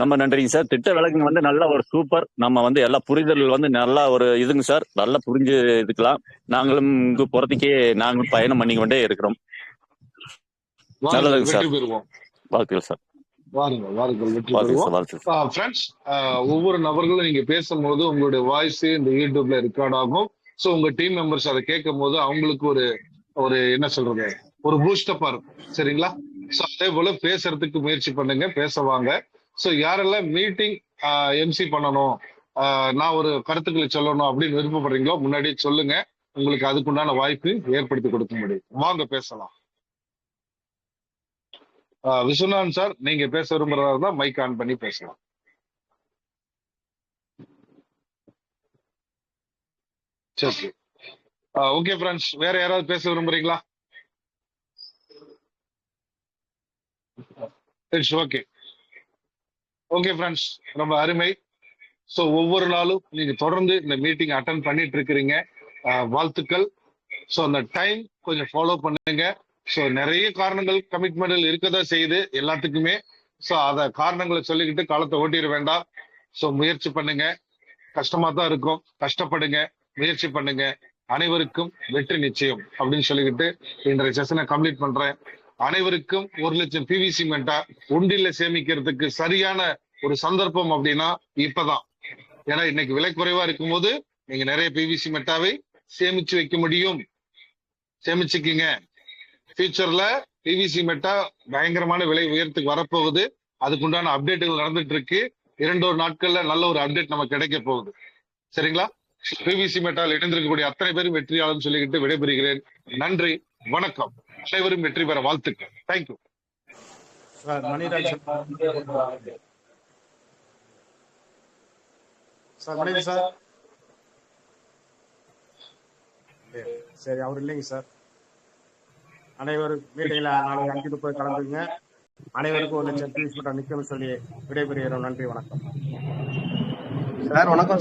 ரொம்ப நன்றிங்க சார். திட்ட விளக்கம் வந்து நல்ல ஒரு சூப்பர். நம்ம வந்து எல்லா புரிதல் வந்து நல்லா ஒரு இதுங்க சார். நல்லா புரிஞ்சு இதுக்கலாம். நாங்களும் இங்கு போறதுக்கே நாங்களும் பயணம் பண்ணி கொண்டே இருக்கிறோம். நல்லதுங்க சார். வாழ்த்துக்கள் சார். வாருங்கள் வெற்றி பெறுவோம். ஃப்ரெண்ட்ஸ், ஒவ்வொரு நபர்களும் நீங்க பேசும்போது உங்களுடைய வாய்ஸ் இந்த யூடியூப்ல ரெக்கார்ட் ஆகும். சோ உங்க டீம் மெம்பர்ஸ் அதை கேட்கும் போது அவங்களுக்கு ஒரு என்ன சொல்றது, ஒரு பூஸ்டப்பா இருக்கும். சரிங்களா? சோ அதே போல பேசுறதுக்கு முயற்சி பண்ணுங்க, பேசுவாங்க. சோ யாரெல்லாம் மீட்டிங் எம்சி பண்ணணும், நான் ஒரு கருத்துக்களை சொல்லணும் அப்படின்னு விருப்பப்படுறீங்களோ முன்னாடியே சொல்லுங்க. உங்களுக்கு அதுக்குண்டான வாய்ப்பு ஏற்படுத்தி கொடுக்க முடியும். வாங்க பேசலாம். விஸ்வநாதன் சார், நீங்க பேச விரும்புறதா இருந்தா மைக் ஆன் பண்ணி பேசலாம். சரி, ஓகே ஃப்ரெண்ட்ஸ், வேற யாராவது பேச விரும்புறீங்களா? It's okay. ஓகே ஃப்ரெண்ட்ஸ், ரொம்ப அருமை. ஸோ ஒவ்வொரு நாளும் நீங்க தொடர்ந்து இந்த மீட்டிங் அட்டன் பண்ணிட்டு இருக்கிறீங்க. வாழ்த்துக்கள். ஸோ அந்த டைம் கொஞ்சம் ஃபாலோ பண்ணுங்க. ஸோ நிறைய காரணங்கள் கமிட்மெண்ட் இருக்கதான் செய்யுது எல்லாத்துக்குமே. ஸோ அத காரணங்களை சொல்லிக்கிட்டு காலத்தை ஓட்டிட வேண்டாம். ஸோ முயற்சி பண்ணுங்க. கஷ்டமா தான் இருக்கும், கஷ்டப்படுங்க, முயற்சி பண்ணுங்க. அனைவருக்கும் வெற்றி நிச்சயம் அப்படின்னு சொல்லிக்கிட்டு இன்றைய செஷனை கம்ப்ளீட் பண்றேன். அனைவருக்கும் 1 லட்சம் பிவிசி மெட்டா உண்டில சேமிக்கிறதுக்கு சரியான ஒரு சந்தர்ப்பம் அப்படின்னா இப்பதான். ஏன்னா இன்னைக்கு விலை குறைவா இருக்கும் போது நீங்க நிறைய பிவிசி மெட்டாவை சேமிச்சு வைக்க முடியும். சேமிச்சுக்கிங்க. ஃபியூச்சர்ல பிவிசி மெட்டா பயங்கரமான விலை உயரத்துக்கு வரப்போகுது. அதுக்குண்டான அப்டேட்டுகள் நடந்துட்டு இருக்கு. 2 நாட்கள்ல நல்ல ஒரு அப்டேட் நமக்கு கிடைக்க போகுது. சரிங்களா? பிவிசி மெட்டால் இணைந்திருக்கக்கூடிய அத்தனை பேரும் வெற்றியாளர் சொல்லிக்கிட்டு விடைபெறுகிறேன். நன்றி, வணக்கம். அனைவரும் வெற்றி பெற வாழ்த்துக்கள். தேங்க்யூ. சரி, அவர் இல்லைங்க சார். அனைவரும் மீட்டிங்ல நாளை 5:30 கலந்துங்க. அனைவருக்கும் 1 லட்சம் பிவிசி மெட்டா நிக்கணும்னு சொல்லி விடைபெறுகிறோம். நன்றி, வணக்கம் சார். வணக்கம் சார்.